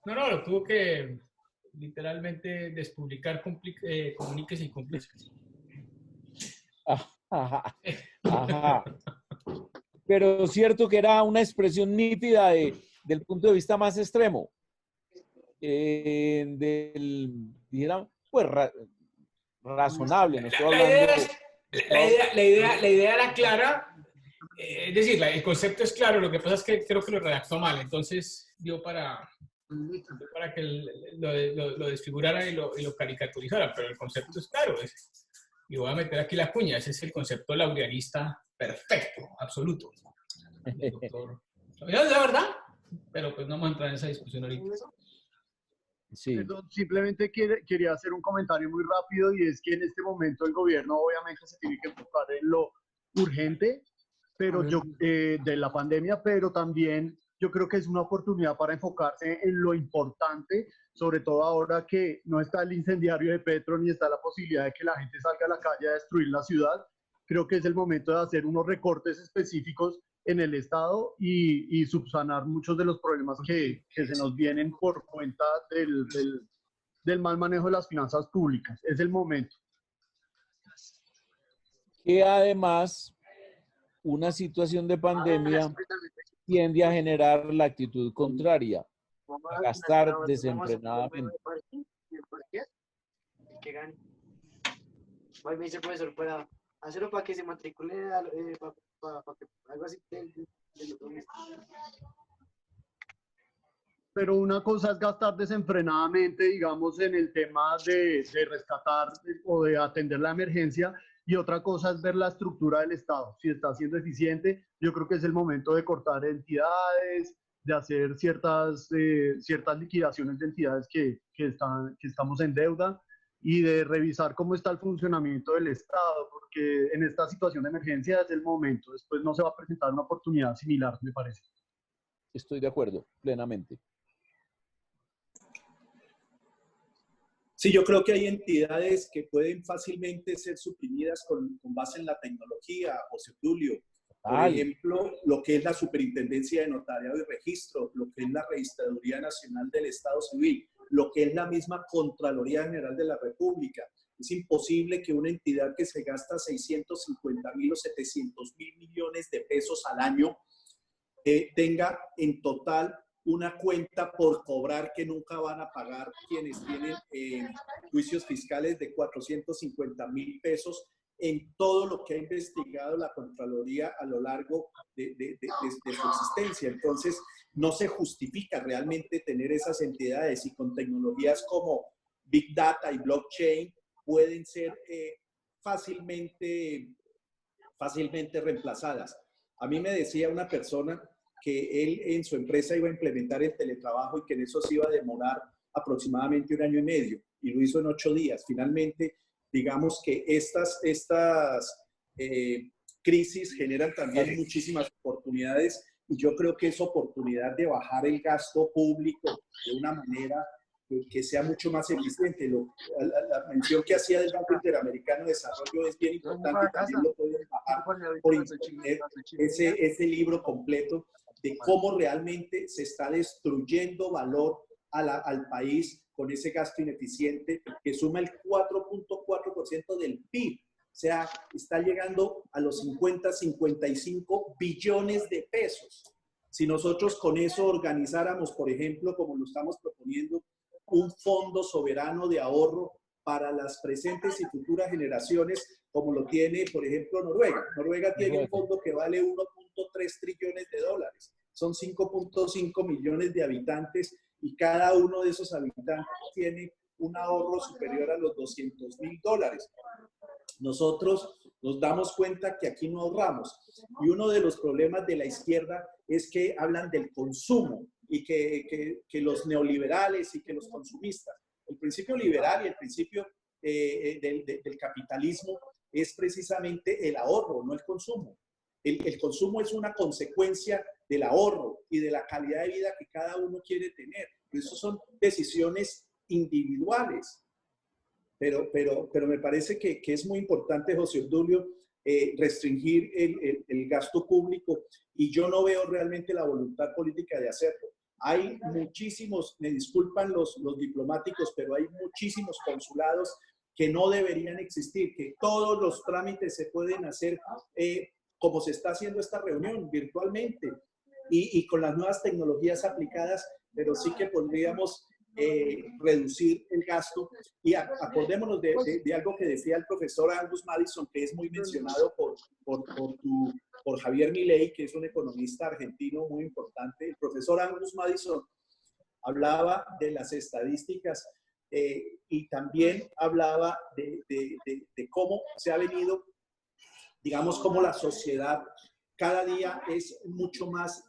No, lo tuvo que literalmente despublicar comuniques y cómplices. Ajá. Pero cierto que era una expresión nítida del punto de vista más extremo. Dijera, pues razonable. No estoy hablando... La idea era clara. Es decir, el concepto es claro. Lo que pasa es que creo que lo redactó mal. Entonces dio para que lo desfigurara y lo caricaturizara. Pero el concepto es claro. Y voy a meter aquí la cuña. Ese es el concepto laureanista perfecto, absoluto. Doctor, es la verdad, pero pues no vamos a entrar en esa discusión ahorita. Sí. Simplemente quería hacer un comentario muy rápido, y es que en este momento el gobierno obviamente se tiene que enfocar en lo urgente pero de la pandemia, pero también yo creo que es una oportunidad para enfocarse en lo importante, sobre todo ahora que no está el incendiario de Petro ni está la posibilidad de que la gente salga a la calle a destruir la ciudad. Creo que es el momento de hacer unos recortes específicos en el Estado y subsanar muchos de los problemas que se nos vienen por cuenta del mal manejo de las finanzas públicas. Es el momento. Que además, una situación de pandemia tiende a generar la actitud contraria, a gastar desenfrenadamente. Que gane. Hoy me dice el profesor para hacerlo para que se matricule para que algo así del otro mes. Pero una cosa es gastar desenfrenadamente, digamos, en el tema de rescatar o de atender la emergencia, y otra cosa es ver la estructura del Estado. Si está siendo eficiente, yo creo que es el momento de cortar entidades, de hacer ciertas liquidaciones de entidades que estamos en deuda, y de revisar cómo está el funcionamiento del Estado, porque en esta situación de emergencia es el momento. Después no se va a presentar una oportunidad similar, me parece. Estoy de acuerdo, plenamente. Sí, yo creo que hay entidades que pueden fácilmente ser suprimidas con base en la tecnología, José Tulio. Por ejemplo, lo que es la Superintendencia de Notariado y Registro, lo que es la Registraduría Nacional del Estado Civil, lo que es la misma Contraloría General de la República. Es imposible que una entidad que se gasta 650.000 o 700.000 millones de pesos al año tenga en total una cuenta por cobrar que nunca van a pagar quienes tienen juicios fiscales de 450.000 pesos en todo lo que ha investigado la Contraloría a lo largo de su existencia. Entonces, no se justifica realmente tener esas entidades, y con tecnologías como Big Data y Blockchain pueden ser fácilmente reemplazadas. A mí me decía una persona que él en su empresa iba a implementar el teletrabajo y que en eso se iba a demorar aproximadamente 1 año y medio, y lo hizo en 8 días. Finalmente, digamos que estas crisis generan también muchísimas oportunidades, y yo creo que es oportunidad de bajar el gasto público de una manera que sea mucho más eficiente. La mención que hacía del Banco Interamericano de Desarrollo es bien importante, también lo pueden bajar por internet, ese libro completo de cómo realmente se está destruyendo valor al país con ese gasto ineficiente que suma el 4.4% del PIB. O sea, está llegando a los 55 billones de pesos. Si nosotros con eso organizáramos, por ejemplo, como lo estamos proponiendo, un fondo soberano de ahorro para las presentes y futuras generaciones, como lo tiene, por ejemplo, Noruega. Noruega tiene un fondo que vale 1.3 trillones de dólares. Son 5.5 millones de habitantes y cada uno de esos habitantes tiene un ahorro superior a los $200.000. Nosotros nos damos cuenta que aquí no ahorramos. Y uno de los problemas de la izquierda es que hablan del consumo y que los neoliberales y que los consumistas. El principio liberal y el principio del capitalismo es precisamente el ahorro, no el consumo. El consumo es una consecuencia del ahorro y de la calidad de vida que cada uno quiere tener. Eso son decisiones individuales. Pero me parece que es muy importante, José Obdulio, restringir el gasto público y yo no veo realmente la voluntad política de hacerlo. Hay muchísimos, me disculpan los diplomáticos, pero hay muchísimos consulados que no deberían existir, que todos los trámites se pueden hacer como se está haciendo esta reunión, virtualmente y con las nuevas tecnologías aplicadas, pero sí que podríamos reducir el gasto. Y acordémonos de algo que decía el profesor Angus Maddison, que es muy mencionado por Javier Milei, que es un economista argentino muy importante. El profesor Angus Maddison hablaba de las estadísticas y también hablaba de cómo se ha venido, digamos, cómo la sociedad cada día es mucho más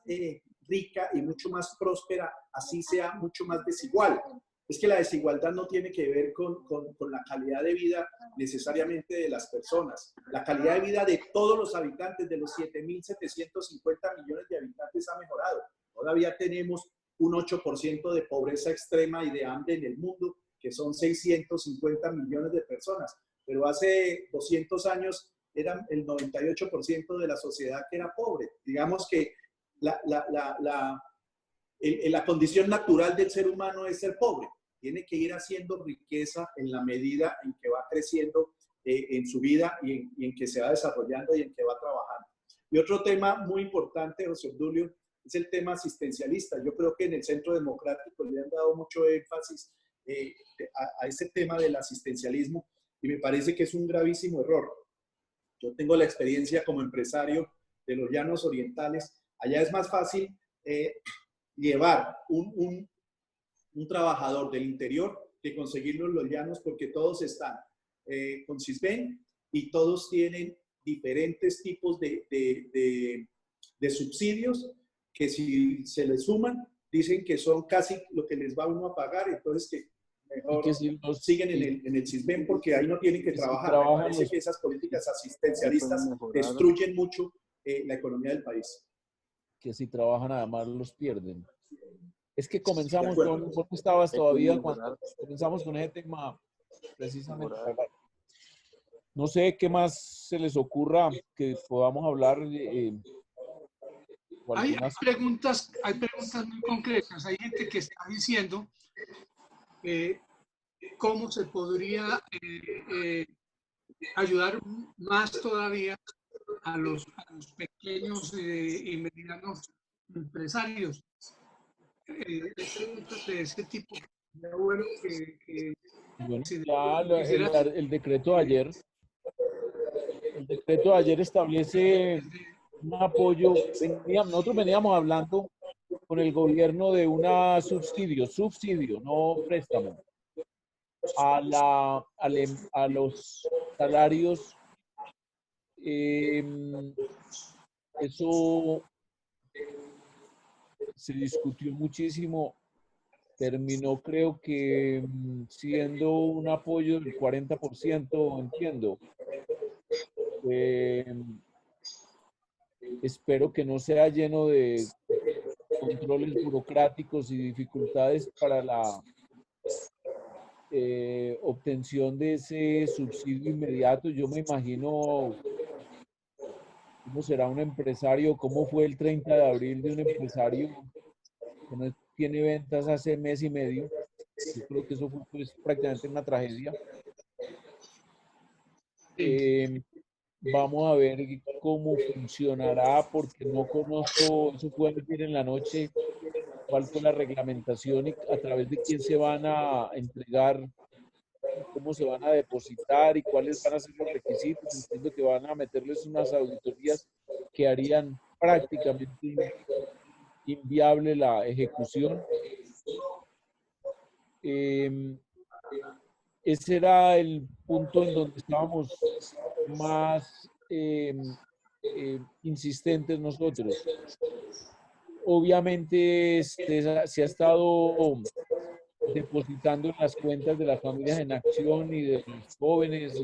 rica y mucho más próspera, así sea mucho más desigual. Es que la desigualdad no tiene que ver con la calidad de vida necesariamente de las personas. La calidad de vida de todos los habitantes, de los 7.750 millones de habitantes, ha mejorado. Todavía tenemos un 8% de pobreza extrema y de hambre en el mundo, que son 650 millones de personas. Pero hace 200 años era el 98% de la sociedad que era pobre. Digamos que la condición natural del ser humano es ser pobre. Tiene que ir haciendo riqueza en la medida en que va creciendo en su vida y en que se va desarrollando y en que va trabajando. Y otro tema muy importante, José Obdulio, es el tema asistencialista. Yo creo que en el Centro Democrático le han dado mucho énfasis a ese tema del asistencialismo y me parece que es un gravísimo error. Yo tengo la experiencia como empresario de los Llanos Orientales. Allá es más fácil llevar un trabajador del interior que conseguirlo en los llanos porque todos están con Sisbén y todos tienen diferentes tipos de subsidios que si se les suman dicen que son casi lo que les va uno a pagar, entonces que mejor que si siguen en el Sisbén porque ahí no tienen que trabajar. Me parece que esas políticas asistencialistas destruyen mucho la economía del país. Que si trabajan además los pierden. Es que comenzamos con, ¿por qué estabas todavía cuando comenzamos con ese tema precisamente? No sé qué más se les ocurra que podamos hablar. Hay preguntas muy concretas. Hay gente que está diciendo cómo se podría ayudar más todavía a los pequeños y medianos empresarios. Preguntas de ese tipo. Bueno, ya el decreto de ayer establece un apoyo. Nosotros veníamos hablando con el gobierno de un subsidio, no préstamo, a los salarios. Eso se discutió muchísimo, terminó creo que siendo un apoyo del 40%, entiendo. Espero que no sea lleno de controles burocráticos y dificultades para la obtención de ese subsidio inmediato. Yo me imagino cómo será un empresario, cómo fue el 30 de abril de un empresario que no tiene ventas hace mes y medio. Yo creo que eso fue pues, prácticamente una tragedia. Vamos a ver cómo funcionará, porque no conozco, eso fue ayer en la noche, cuál fue la reglamentación y a través de quién se van a entregar, cómo se van a depositar y cuáles van a ser los requisitos. Entiendo que van a meterles unas auditorías que harían prácticamente inviable la ejecución. Ese era el punto en donde estábamos más insistentes nosotros. Obviamente se ha estado depositando en las cuentas de las familias en acción y de los jóvenes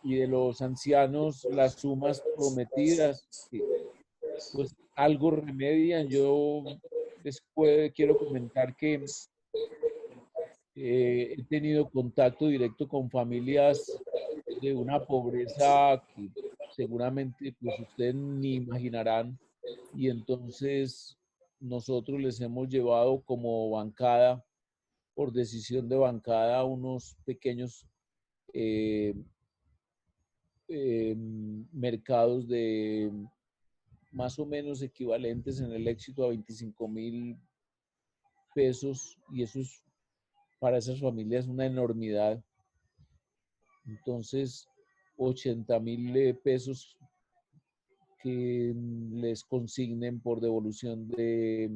y de los ancianos las sumas prometidas, que pues algo remedian. Yo después quiero comentar que he tenido contacto directo con familias de una pobreza que seguramente pues ustedes ni imaginarán, y entonces nosotros les hemos llevado como bancada, por decisión de bancada, unos pequeños mercados de más o menos equivalentes en el éxito a 25.000 pesos, y eso es para esas familias una enormidad. Entonces, 80.000 pesos que les consignen por devolución de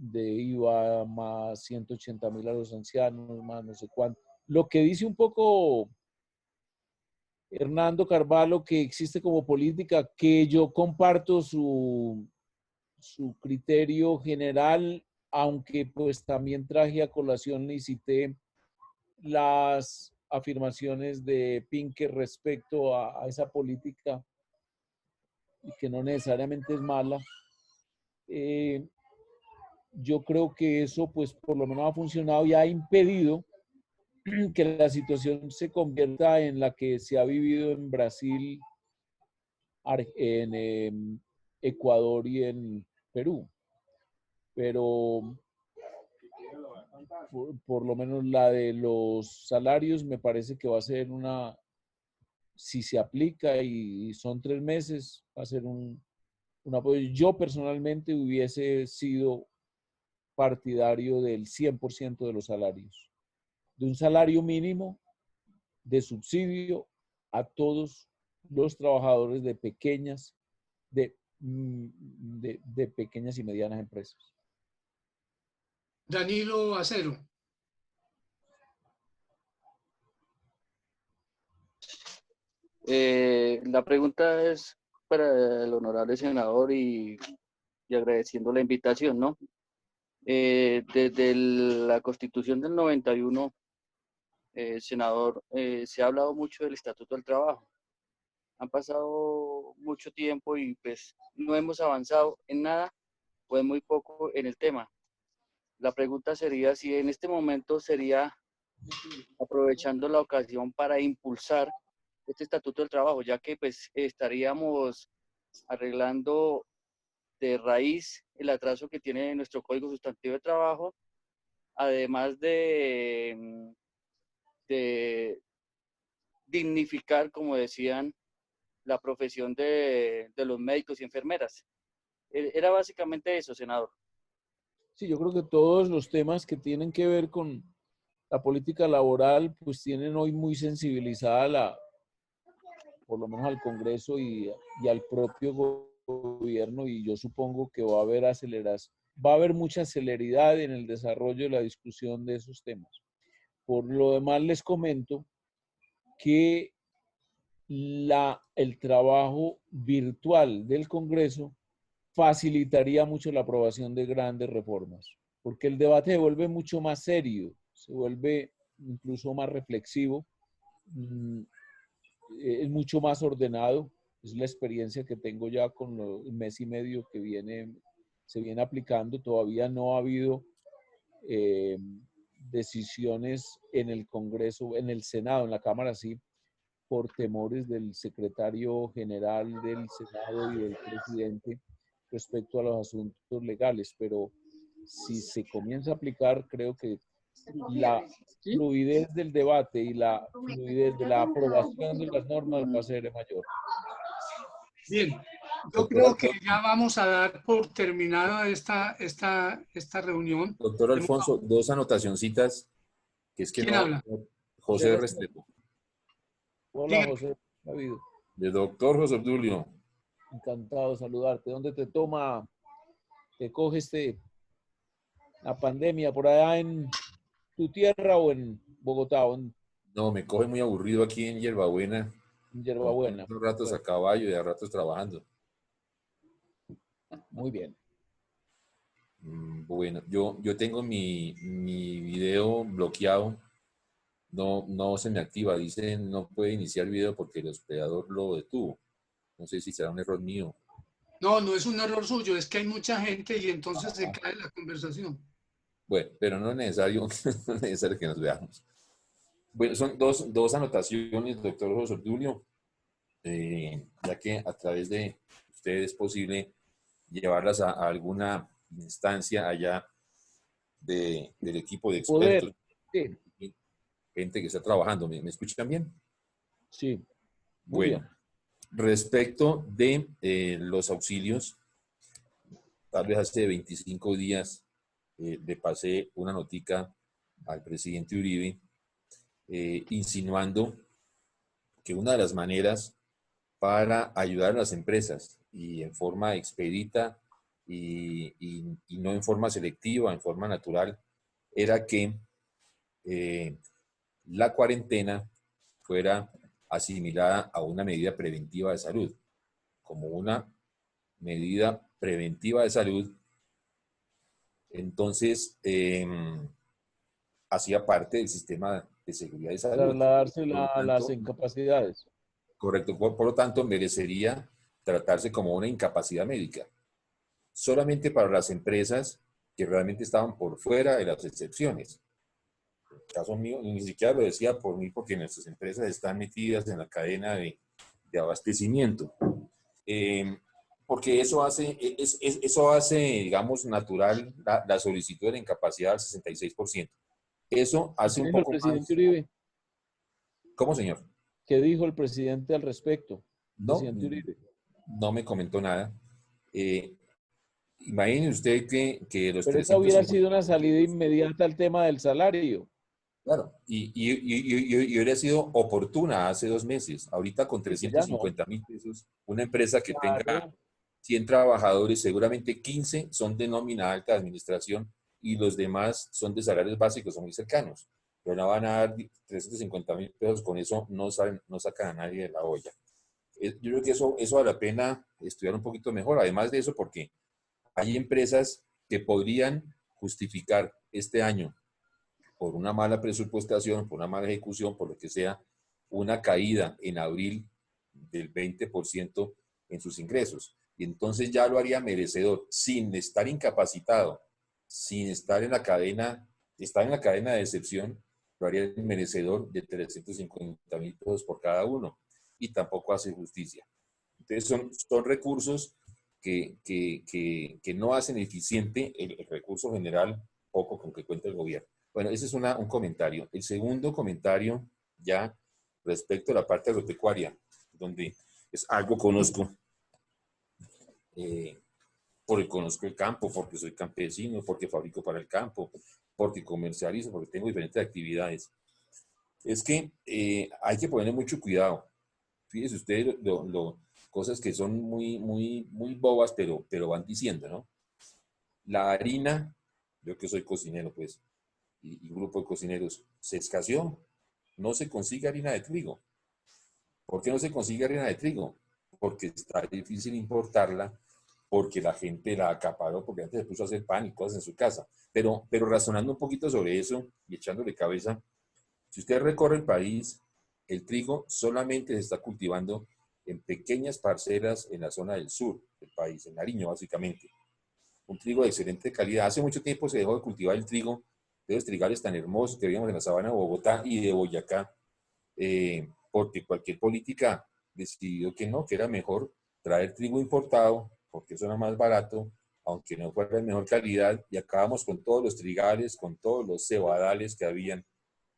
IVA, más 180.000 a los ancianos, más no sé cuánto. Lo que dice un poco Hernando Carvalho, que existe como política, que yo comparto su criterio general, aunque pues también traje a colación y cité las afirmaciones de Pinker respecto a esa política, y que no necesariamente es mala. Yo creo que eso pues por lo menos ha funcionado y ha impedido que la situación se convierta en la que se ha vivido en Brasil, en Ecuador y en Perú. Pero por lo menos la de los salarios me parece que va a ser si se aplica y son 3 meses, va a ser un apoyo. Yo personalmente hubiese sido partidario del 100% de los salarios, de un salario mínimo de subsidio a todos los trabajadores de pequeñas y medianas empresas. Danilo Acero. La pregunta es para el honorable senador y agradeciendo la invitación, ¿no? Desde la Constitución del 91, senador, se ha hablado mucho del Estatuto del Trabajo. Han pasado mucho tiempo y pues no hemos avanzado en nada o en muy poco en el tema. La pregunta sería si en este momento sería aprovechando la ocasión para impulsar este Estatuto del Trabajo, ya que pues estaríamos arreglando de raíz el atraso que tiene nuestro Código Sustantivo de Trabajo, además de dignificar, como decían, la profesión de los médicos y enfermeras. Era básicamente eso, senador. Sí, yo creo que todos los temas que tienen que ver con la política laboral, pues tienen hoy muy sensibilizada por lo menos al Congreso y al propio gobierno, y yo supongo que va a haber mucha celeridad en el desarrollo de la discusión de esos temas. Por lo demás, les comento que el trabajo virtual del Congreso facilitaría mucho la aprobación de grandes reformas, porque el debate se vuelve mucho más serio, se vuelve incluso más reflexivo, es mucho más ordenado. Es la experiencia que tengo ya con el mes y medio que se viene aplicando. Todavía no ha habido decisiones en el Congreso, en el Senado, en la Cámara sí, por temores del secretario general del Senado y del presidente respecto a los asuntos legales, pero si se comienza a aplicar, creo que la fluidez del debate y la fluidez de la aprobación de las normas va a ser mayor. Bien, Yo creo que ya vamos a dar por terminada esta reunión. Doctor Alfonso, dos anotacioncitas, que es que ¿Quién no, habla? José Restrepo. Hola, José David. De doctor José Obdulio. Encantado de saludarte. ¿Dónde te coge la pandemia? ¿Por allá en tu tierra o en Bogotá o en No, me coge muy aburrido aquí en Hierbabuena. Hierbabuena? Unos ratos a caballo y a ratos trabajando. Muy bien. Bueno, yo tengo mi video bloqueado. No se me activa. Dice no puede iniciar video porque el hospedador lo detuvo. No sé si será un error mío. No, no es un error suyo, es que hay mucha gente y entonces se cae la conversación. Bueno, pero no es necesario, no es necesario que nos veamos. Bueno, son dos anotaciones, doctor José Obdulio, ya que a través de ustedes es posible llevarlas a alguna instancia allá del equipo de expertos. Sí. Gente que está trabajando. ¿Me escuchan bien? Sí. Bueno, bien. Respecto de los auxilios, tal vez hace 25 días le pasé una notica al presidente Uribe insinuando que una de las maneras para ayudar a las empresas y en forma expedita y no en forma selectiva, en forma natural, era que la cuarentena fuera asimilada a una medida preventiva de salud. Como una medida preventiva de salud, entonces hacía parte del sistema de seguridad de salud. Trasladarse las incapacidades. Correcto. Por lo tanto, merecería tratarse como una incapacidad médica. Solamente para las empresas que realmente estaban por fuera de las excepciones. En el caso mío, ni siquiera lo decía por mí, porque nuestras empresas están metidas en la cadena de abastecimiento. Porque eso hace, digamos, natural la solicitud de la incapacidad al 66%. Eso hace un poco el presidente más... Uribe? ¿Cómo, señor? ¿Qué dijo el presidente al respecto? No me comentó nada. Imagine usted que los Pero esa hubiera sido una salida inmediata al tema del salario. Claro, y hubiera sido oportuna hace 2 meses. Ahorita con 350,000 pesos, una empresa que tenga 100 trabajadores, seguramente 15 son de nómina alta de administración y los demás son de salarios básicos, son muy cercanos. Pero no van a dar 350,000 pesos, con eso no sacan a nadie de la olla. Yo creo que eso vale la pena estudiar un poquito mejor. Además de eso, porque hay empresas que podrían justificar este año por una mala presupuestación, por una mala ejecución, por lo que sea, una caída en abril del 20% en sus ingresos. Y entonces ya lo haría merecedor, sin estar incapacitado, sin estar en la cadena de excepción, lo haría merecedor de 350,000 pesos por cada uno. Y tampoco hace justicia. Entonces son recursos que no hacen eficiente el recurso general, poco con que cuenta el gobierno. Bueno, ese es un comentario. El segundo comentario, ya respecto a la parte agropecuaria, donde es algo conozco, porque conozco el campo, porque soy campesino, porque fabrico para el campo, porque comercializo, porque tengo diferentes actividades. Es que hay que ponerle mucho cuidado. Fíjese usted cosas que son muy bobas, pero van diciendo, ¿no? La harina, yo que soy cocinero, pues, y un grupo de cocineros, se escaseó. No se consigue harina de trigo. ¿Por qué no se consigue harina de trigo? Porque está difícil importarla, porque la gente la acaparó, porque antes se puso a hacer pan y cosas en su casa. Pero razonando un poquito sobre eso y echándole cabeza, si usted recorre el país, el trigo solamente se está cultivando en pequeñas parcelas en la zona del sur del país, en Nariño básicamente. Un trigo de excelente calidad. Hace mucho tiempo se dejó de cultivar el trigo de los trigales tan hermosos que veíamos en la sabana de Bogotá y de Boyacá, porque cualquier política decidió que no, que era mejor traer trigo importado, porque eso era más barato, aunque no fuera de mejor calidad, y acabamos con todos los trigales, con todos los cebadales que habían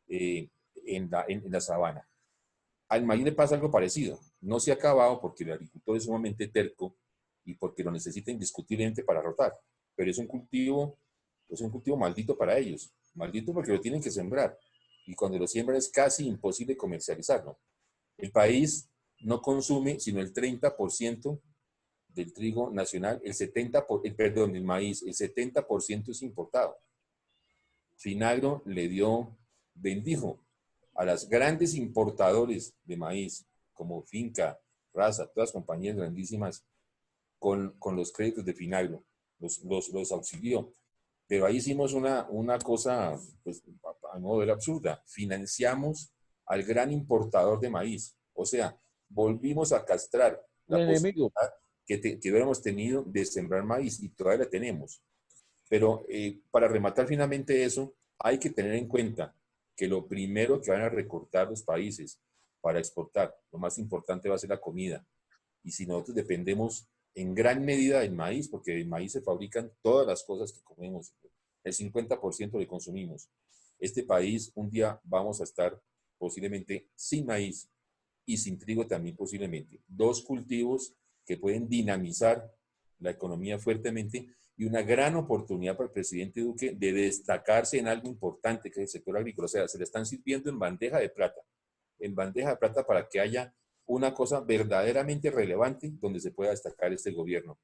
en la sabana. Al maíz le pasa algo parecido. No se ha acabado porque el agricultor es sumamente terco y porque lo necesitan indiscutiblemente para rotar. Pero es un cultivo maldito para ellos. Maldito porque lo tienen que sembrar. Y cuando lo siembran es casi imposible comercializarlo. El país no consume sino el 30% del trigo nacional, el maíz, el 70% es importado. Finagro bendijo a las grandes importadores de maíz, como Finca, Raza, todas las compañías grandísimas, con los créditos de Finagro, los auxilió. Pero ahí hicimos una cosa, pues, a modo de absurda. Financiamos al gran importador de maíz. O sea, volvimos a castrar la posibilidad que hubiéramos tenido de sembrar maíz, y todavía la tenemos. Pero para rematar finalmente eso, hay que tener en cuenta que lo primero que van a recortar los países para exportar, lo más importante va a ser la comida. Y si nosotros dependemos en gran medida del maíz, porque del maíz se fabrican todas las cosas que comemos, el 50% que consumimos. Este país un día vamos a estar posiblemente sin maíz y sin trigo también posiblemente. Dos cultivos que pueden dinamizar la economía fuertemente, y una gran oportunidad para el presidente Duque de destacarse en algo importante que es el sector agrícola. O sea, se le están sirviendo en bandeja de plata para que haya una cosa verdaderamente relevante donde se pueda destacar este gobierno.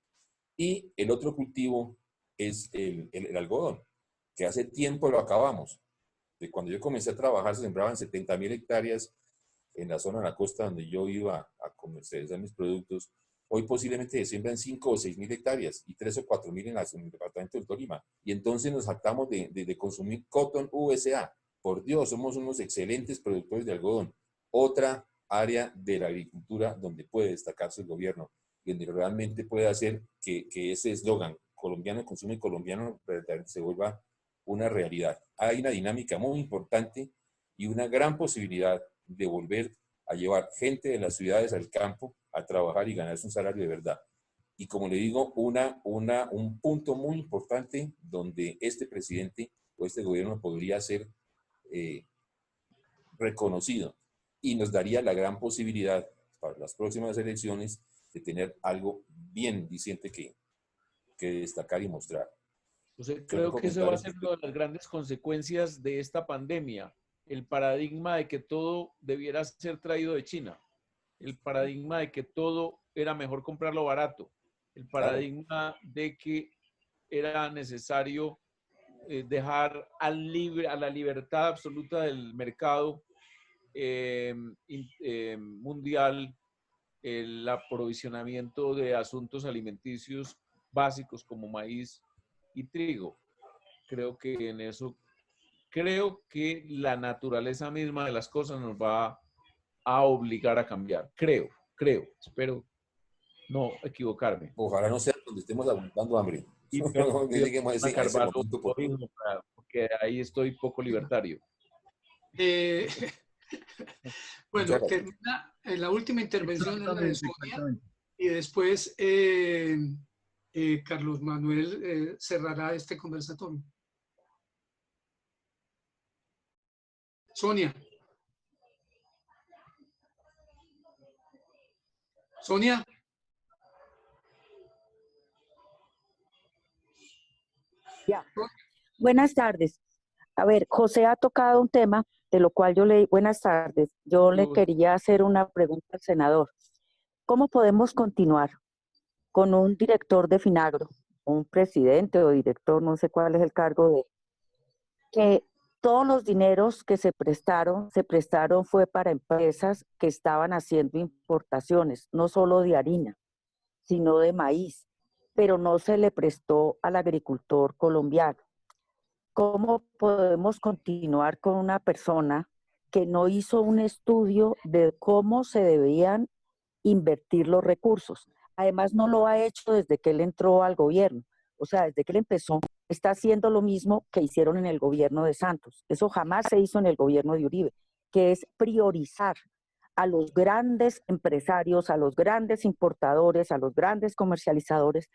Y el otro cultivo es el algodón, que hace tiempo lo acabamos. De cuando yo comencé a trabajar se sembraban 70.000 hectáreas en la zona de la costa donde yo iba a comercializar mis productos. Hoy posiblemente se siembran 5 o 6.000 hectáreas y 3 o 4.000 en el departamento del Tolima. Y entonces nos jactamos de consumir Cotton USA. Por Dios, somos unos excelentes productores de algodón. Otra área de la agricultura donde puede destacarse el gobierno y donde realmente puede hacer que ese eslogan, colombiano consume colombiano, se vuelva una realidad. Hay una dinámica muy importante y una gran posibilidad de volver a llevar gente de las ciudades al campo a trabajar y ganarse un salario de verdad. Y como le digo, un punto muy importante donde este presidente o este gobierno podría ser reconocido y nos daría la gran posibilidad para las próximas elecciones de tener algo bien diciente que destacar y mostrar. Entonces, creo que eso va a ser una de las grandes consecuencias de esta pandemia, el paradigma de que todo debiera ser traído de China, el paradigma de que todo era mejor comprarlo barato, el paradigma de que era necesario dejar a la libertad absoluta del mercado mundial el aprovisionamiento de asuntos alimenticios básicos como maíz y trigo. Creo que en eso, creo que la naturaleza misma de las cosas nos va a obligar a cambiar. Creo, espero no equivocarme. Ojalá no sea donde estemos aguantando hambre. Y no lleguemos a ese momento, porque ahí estoy poco libertario. Bueno, termina la última intervención en la de Sonia, y después Carlos Manuel cerrará este conversatorio. Sonia. Sonia. Ya. Buenas tardes. A ver, José ha tocado un tema de lo cual buenas tardes, yo le quería hacer una pregunta al senador. ¿Cómo podemos continuar con un director de Finagro, un presidente o director, no sé cuál es el cargo de, que todos los dineros que se prestaron fue para empresas que estaban haciendo importaciones, no solo de harina, sino de maíz, pero no se le prestó al agricultor colombiano? ¿Cómo podemos continuar con una persona que no hizo un estudio de cómo se debían invertir los recursos? Además, no lo ha hecho desde que él entró al gobierno. O sea, desde que él empezó, está haciendo lo mismo que hicieron en el gobierno de Santos. Eso jamás se hizo en el gobierno de Uribe, que es priorizar a los grandes empresarios, a los grandes importadores, a los grandes comercializadores,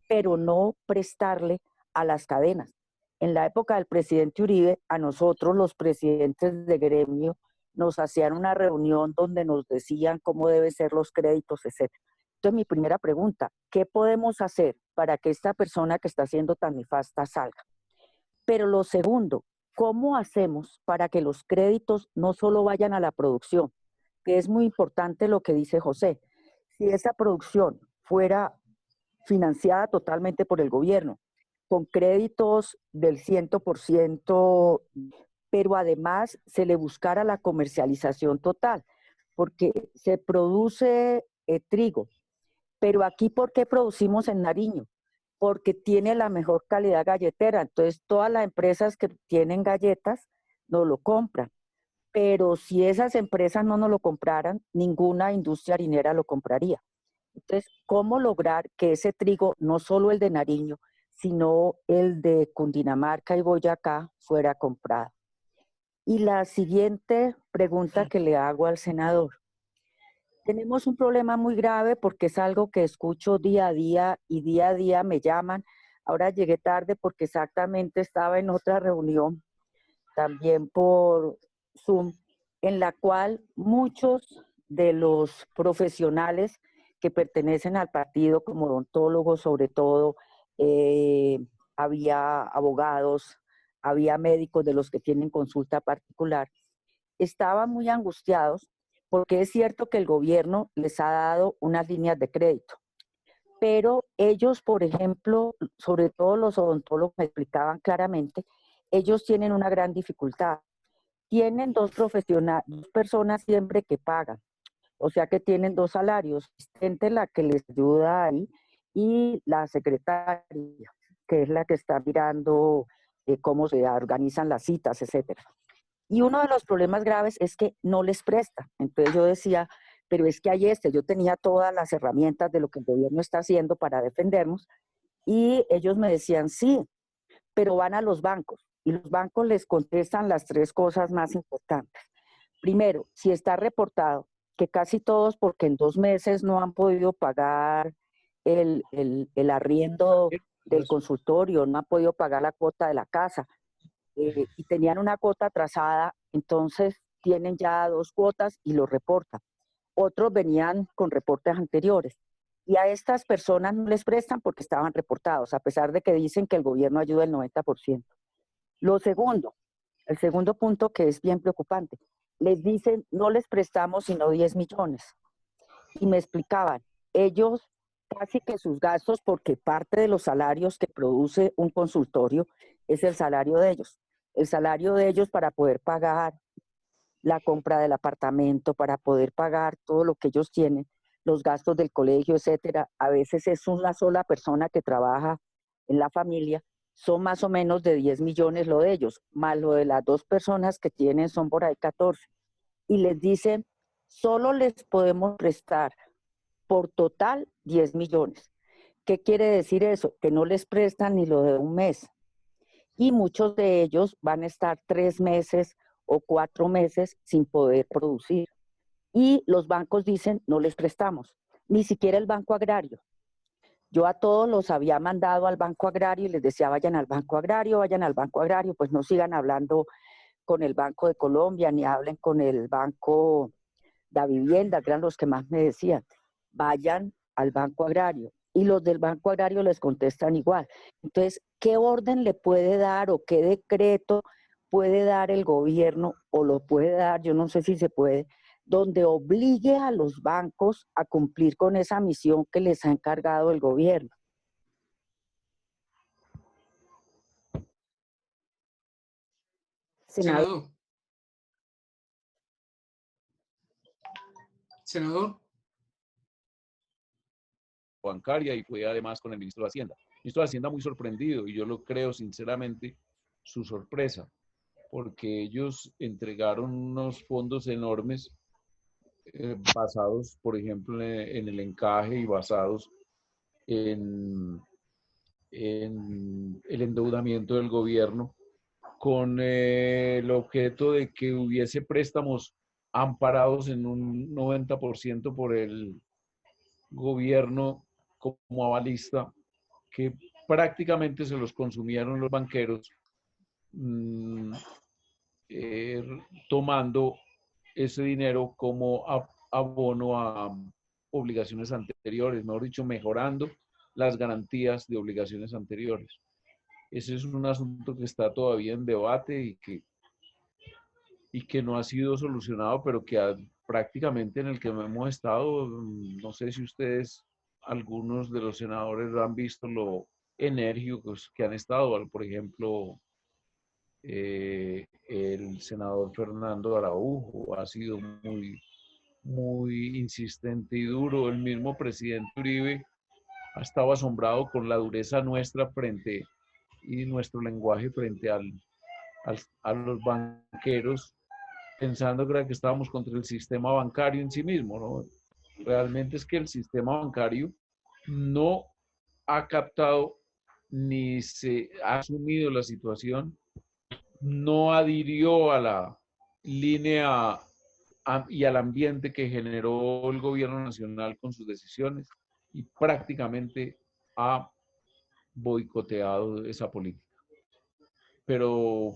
pero no prestarle a las cadenas. En la época del presidente Uribe, a nosotros los presidentes de gremio nos hacían una reunión donde nos decían cómo deben ser los créditos, etc. Entonces, mi primera pregunta, ¿qué podemos hacer para que esta persona que está siendo tan nefasta salga? Pero lo segundo, ¿cómo hacemos para que los créditos no solo vayan a la producción? Que es muy importante lo que dice José. Si esa producción fuera financiada totalmente por el gobierno, con créditos del 100%, pero además se le buscara la comercialización total, porque se produce trigo, pero aquí, ¿por qué producimos en Nariño? Porque tiene la mejor calidad galletera, entonces todas las empresas que tienen galletas nos lo compran, pero si esas empresas no nos lo compraran, ninguna industria harinera lo compraría. Entonces, ¿cómo lograr que ese trigo, no solo el de Nariño, sino el de Cundinamarca y Boyacá, fuera comprado? Y la siguiente pregunta que le hago al senador. Tenemos un problema muy grave porque es algo que escucho día a día y día a día me llaman. Ahora llegué tarde porque exactamente estaba en otra reunión, también por Zoom, en la cual muchos de los profesionales que pertenecen al partido, como odontólogos sobre todo, había abogados, había médicos de los que tienen consulta particular, estaban muy angustiados porque es cierto que el gobierno les ha dado unas líneas de crédito, pero ellos, por ejemplo, sobre todo los odontólogos me explicaban claramente, ellos tienen una gran dificultad. Tienen dos personas siempre que pagan, o sea que tienen dos salarios, asistente la que les ayuda ahí y la secretaria, que es la que está mirando cómo se organizan las citas, etcétera. Y uno de los problemas graves es que no les presta. Entonces yo decía, pero es que yo tenía todas las herramientas de lo que el gobierno está haciendo para defendernos, y ellos me decían, sí, pero van a los bancos, y los bancos les contestan las tres cosas más importantes. Primero, si está reportado, que casi todos, porque en 2 meses no han podido pagar el arriendo del consultorio, no han podido pagar la cuota de la casa, y tenían una cuota atrasada, entonces tienen ya 2 cuotas y lo reportan. Otros venían con reportes anteriores. Y a estas personas no les prestan porque estaban reportados, a pesar de que dicen que el gobierno ayuda el 90%. Lo segundo, el segundo punto que es bien preocupante, les dicen no les prestamos sino 10 millones. Y me explicaban, ellos casi que sus gastos, porque parte de los salarios que produce un consultorio es el salario de ellos. El salario de ellos para poder pagar la compra del apartamento, para poder pagar todo lo que ellos tienen, los gastos del colegio, etcétera. A veces es una sola persona que trabaja en la familia, son más o menos de 10 millones lo de ellos, más lo de las 2 personas que tienen son por ahí 14. Y les dicen, solo les podemos prestar por total 10 millones. ¿Qué quiere decir eso? Que no les prestan ni lo de un mes. Y muchos de ellos van a estar 3 meses o 4 meses sin poder producir. Y los bancos dicen, no les prestamos, ni siquiera el Banco Agrario. Yo a todos los había mandado al Banco Agrario y les decía, vayan al Banco Agrario, pues no sigan hablando con el Banco de Colombia, ni hablen con el Banco de Vivienda, que eran los que más me decían, vayan al Banco Agrario. Y los del Banco Agrario les contestan igual. Entonces, ¿qué orden le puede dar o qué decreto puede dar el gobierno, o lo puede dar, yo no sé si se puede, donde obligue a los bancos a cumplir con esa misión que les ha encargado el gobierno? Senador. Senador. Bancaria, y fue además con el ministro de Hacienda. El ministro de Hacienda muy sorprendido, y yo lo creo sinceramente su sorpresa, porque ellos entregaron unos fondos enormes basados, por ejemplo, en el encaje y basados en el endeudamiento del gobierno, con el objeto de que hubiese préstamos amparados en un 90% por el gobierno como avalista, que prácticamente se los consumieron los banqueros, tomando ese dinero como abono obligaciones anteriores, mejor dicho, mejorando las garantías de obligaciones anteriores. Ese es un asunto que está todavía en debate y que no ha sido solucionado, pero que prácticamente en el que hemos estado, no sé si ustedes, algunos de los senadores han visto lo enérgicos que han estado, por ejemplo, el senador Fernando Araujo ha sido muy insistente y duro. El mismo presidente Uribe ha estado asombrado con la dureza nuestra y nuestro lenguaje frente a los banqueros, pensando que estábamos contra el sistema bancario en sí mismo, ¿no? Realmente es que el sistema bancario no ha captado ni se ha asumido la situación, no adhirió a la línea y al ambiente que generó el gobierno nacional con sus decisiones y prácticamente ha boicoteado esa política. Pero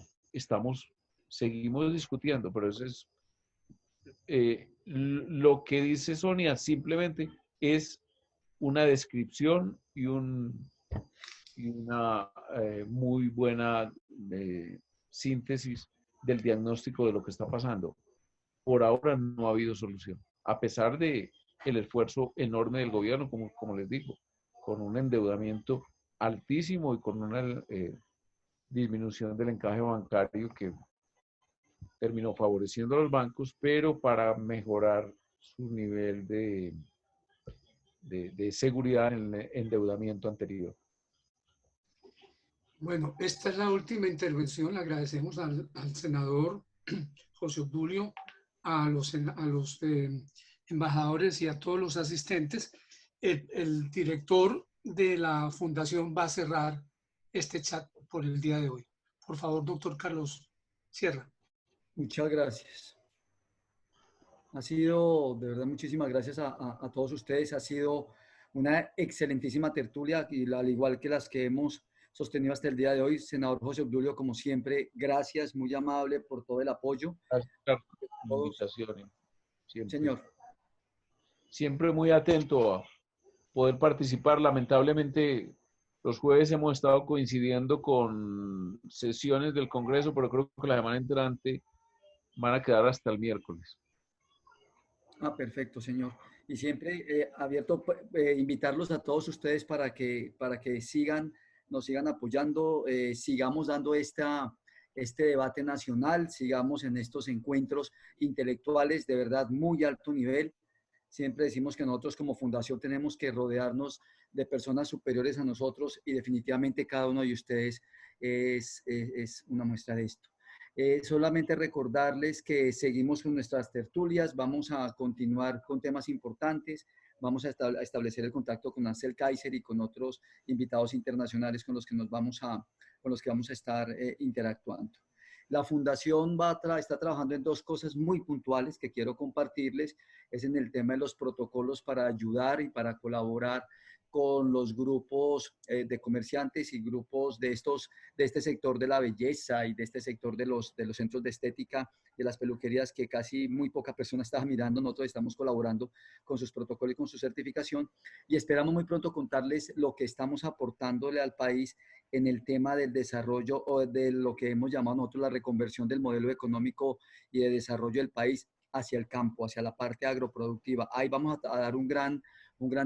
seguimos discutiendo, pero eso es lo que dice Sonia, simplemente es una descripción y una muy buena síntesis del diagnóstico de lo que está pasando. Por ahora no ha habido solución, a pesar de el esfuerzo enorme del gobierno, como les digo, con un endeudamiento altísimo y con una disminución del encaje bancario que terminó favoreciendo a los bancos, pero para mejorar su nivel de seguridad en el endeudamiento anterior. Bueno, esta es la última intervención. Le agradecemos al senador José Obdulio, a los embajadores y a todos los asistentes. El director de la fundación va a cerrar este chat por el día de hoy. Por favor, doctor Carlos, cierra. Muchas gracias. Ha sido, de verdad, muchísimas gracias a todos ustedes. Ha sido una excelentísima tertulia, y al igual que las que hemos sostenido hasta el día de hoy. Senador José Obdulio, como siempre, gracias, muy amable por todo el apoyo. Gracias por la invitación. Siempre, señor. Siempre muy atento a poder participar. Lamentablemente, los jueves hemos estado coincidiendo con sesiones del Congreso, pero creo que la semana entrante van a quedar hasta el miércoles. Ah, perfecto, señor. Y siempre abierto, invitarlos a todos ustedes para que nos sigan apoyando, sigamos dando este debate nacional, sigamos en estos encuentros intelectuales de verdad muy alto nivel. Siempre decimos que nosotros como fundación tenemos que rodearnos de personas superiores a nosotros, y definitivamente cada uno de ustedes es una muestra de esto. Solamente recordarles que seguimos con nuestras tertulias, vamos a continuar con temas importantes, vamos a establecer el contacto con Ansel Kaiser y con otros invitados internacionales con los que vamos a estar interactuando. La fundación está trabajando en dos cosas muy puntuales que quiero compartirles. Es en el tema de los protocolos para ayudar y para colaborar con los grupos de comerciantes y grupos de este sector de la belleza y de este sector de los centros de estética, de las peluquerías, que casi muy poca persona estaba mirando. Nosotros estamos colaborando con sus protocolos y con su certificación, y esperamos muy pronto contarles lo que estamos aportándole al país en el tema del desarrollo, o de lo que hemos llamado nosotros la reconversión del modelo económico y de desarrollo del país hacia el campo, hacia la parte agroproductiva. Ahí vamos a dar un gran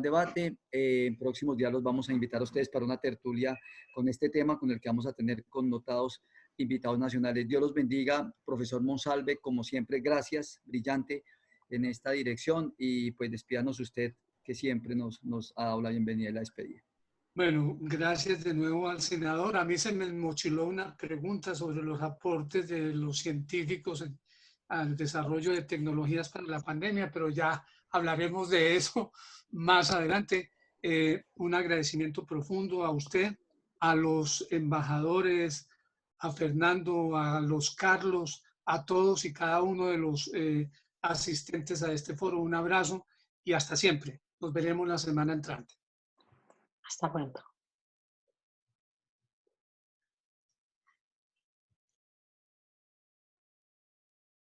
debate. En próximos días los vamos a invitar a ustedes para una tertulia con este tema, con el que vamos a tener connotados invitados nacionales. Dios los bendiga. Profesor Monsalve, como siempre, gracias, brillante en esta dirección, y pues despídanos usted, que siempre nos ha dado la bienvenida y la despedida. Bueno, gracias de nuevo al senador. A mí se me mochiló una pregunta sobre los aportes de los científicos al desarrollo de tecnologías para la pandemia, pero ya hablaremos de eso más adelante. Un agradecimiento profundo a usted, a los embajadores, a Fernando, a los Carlos, a todos y cada uno de los asistentes a este foro. Un abrazo y hasta siempre. Nos veremos la semana entrante. Hasta pronto.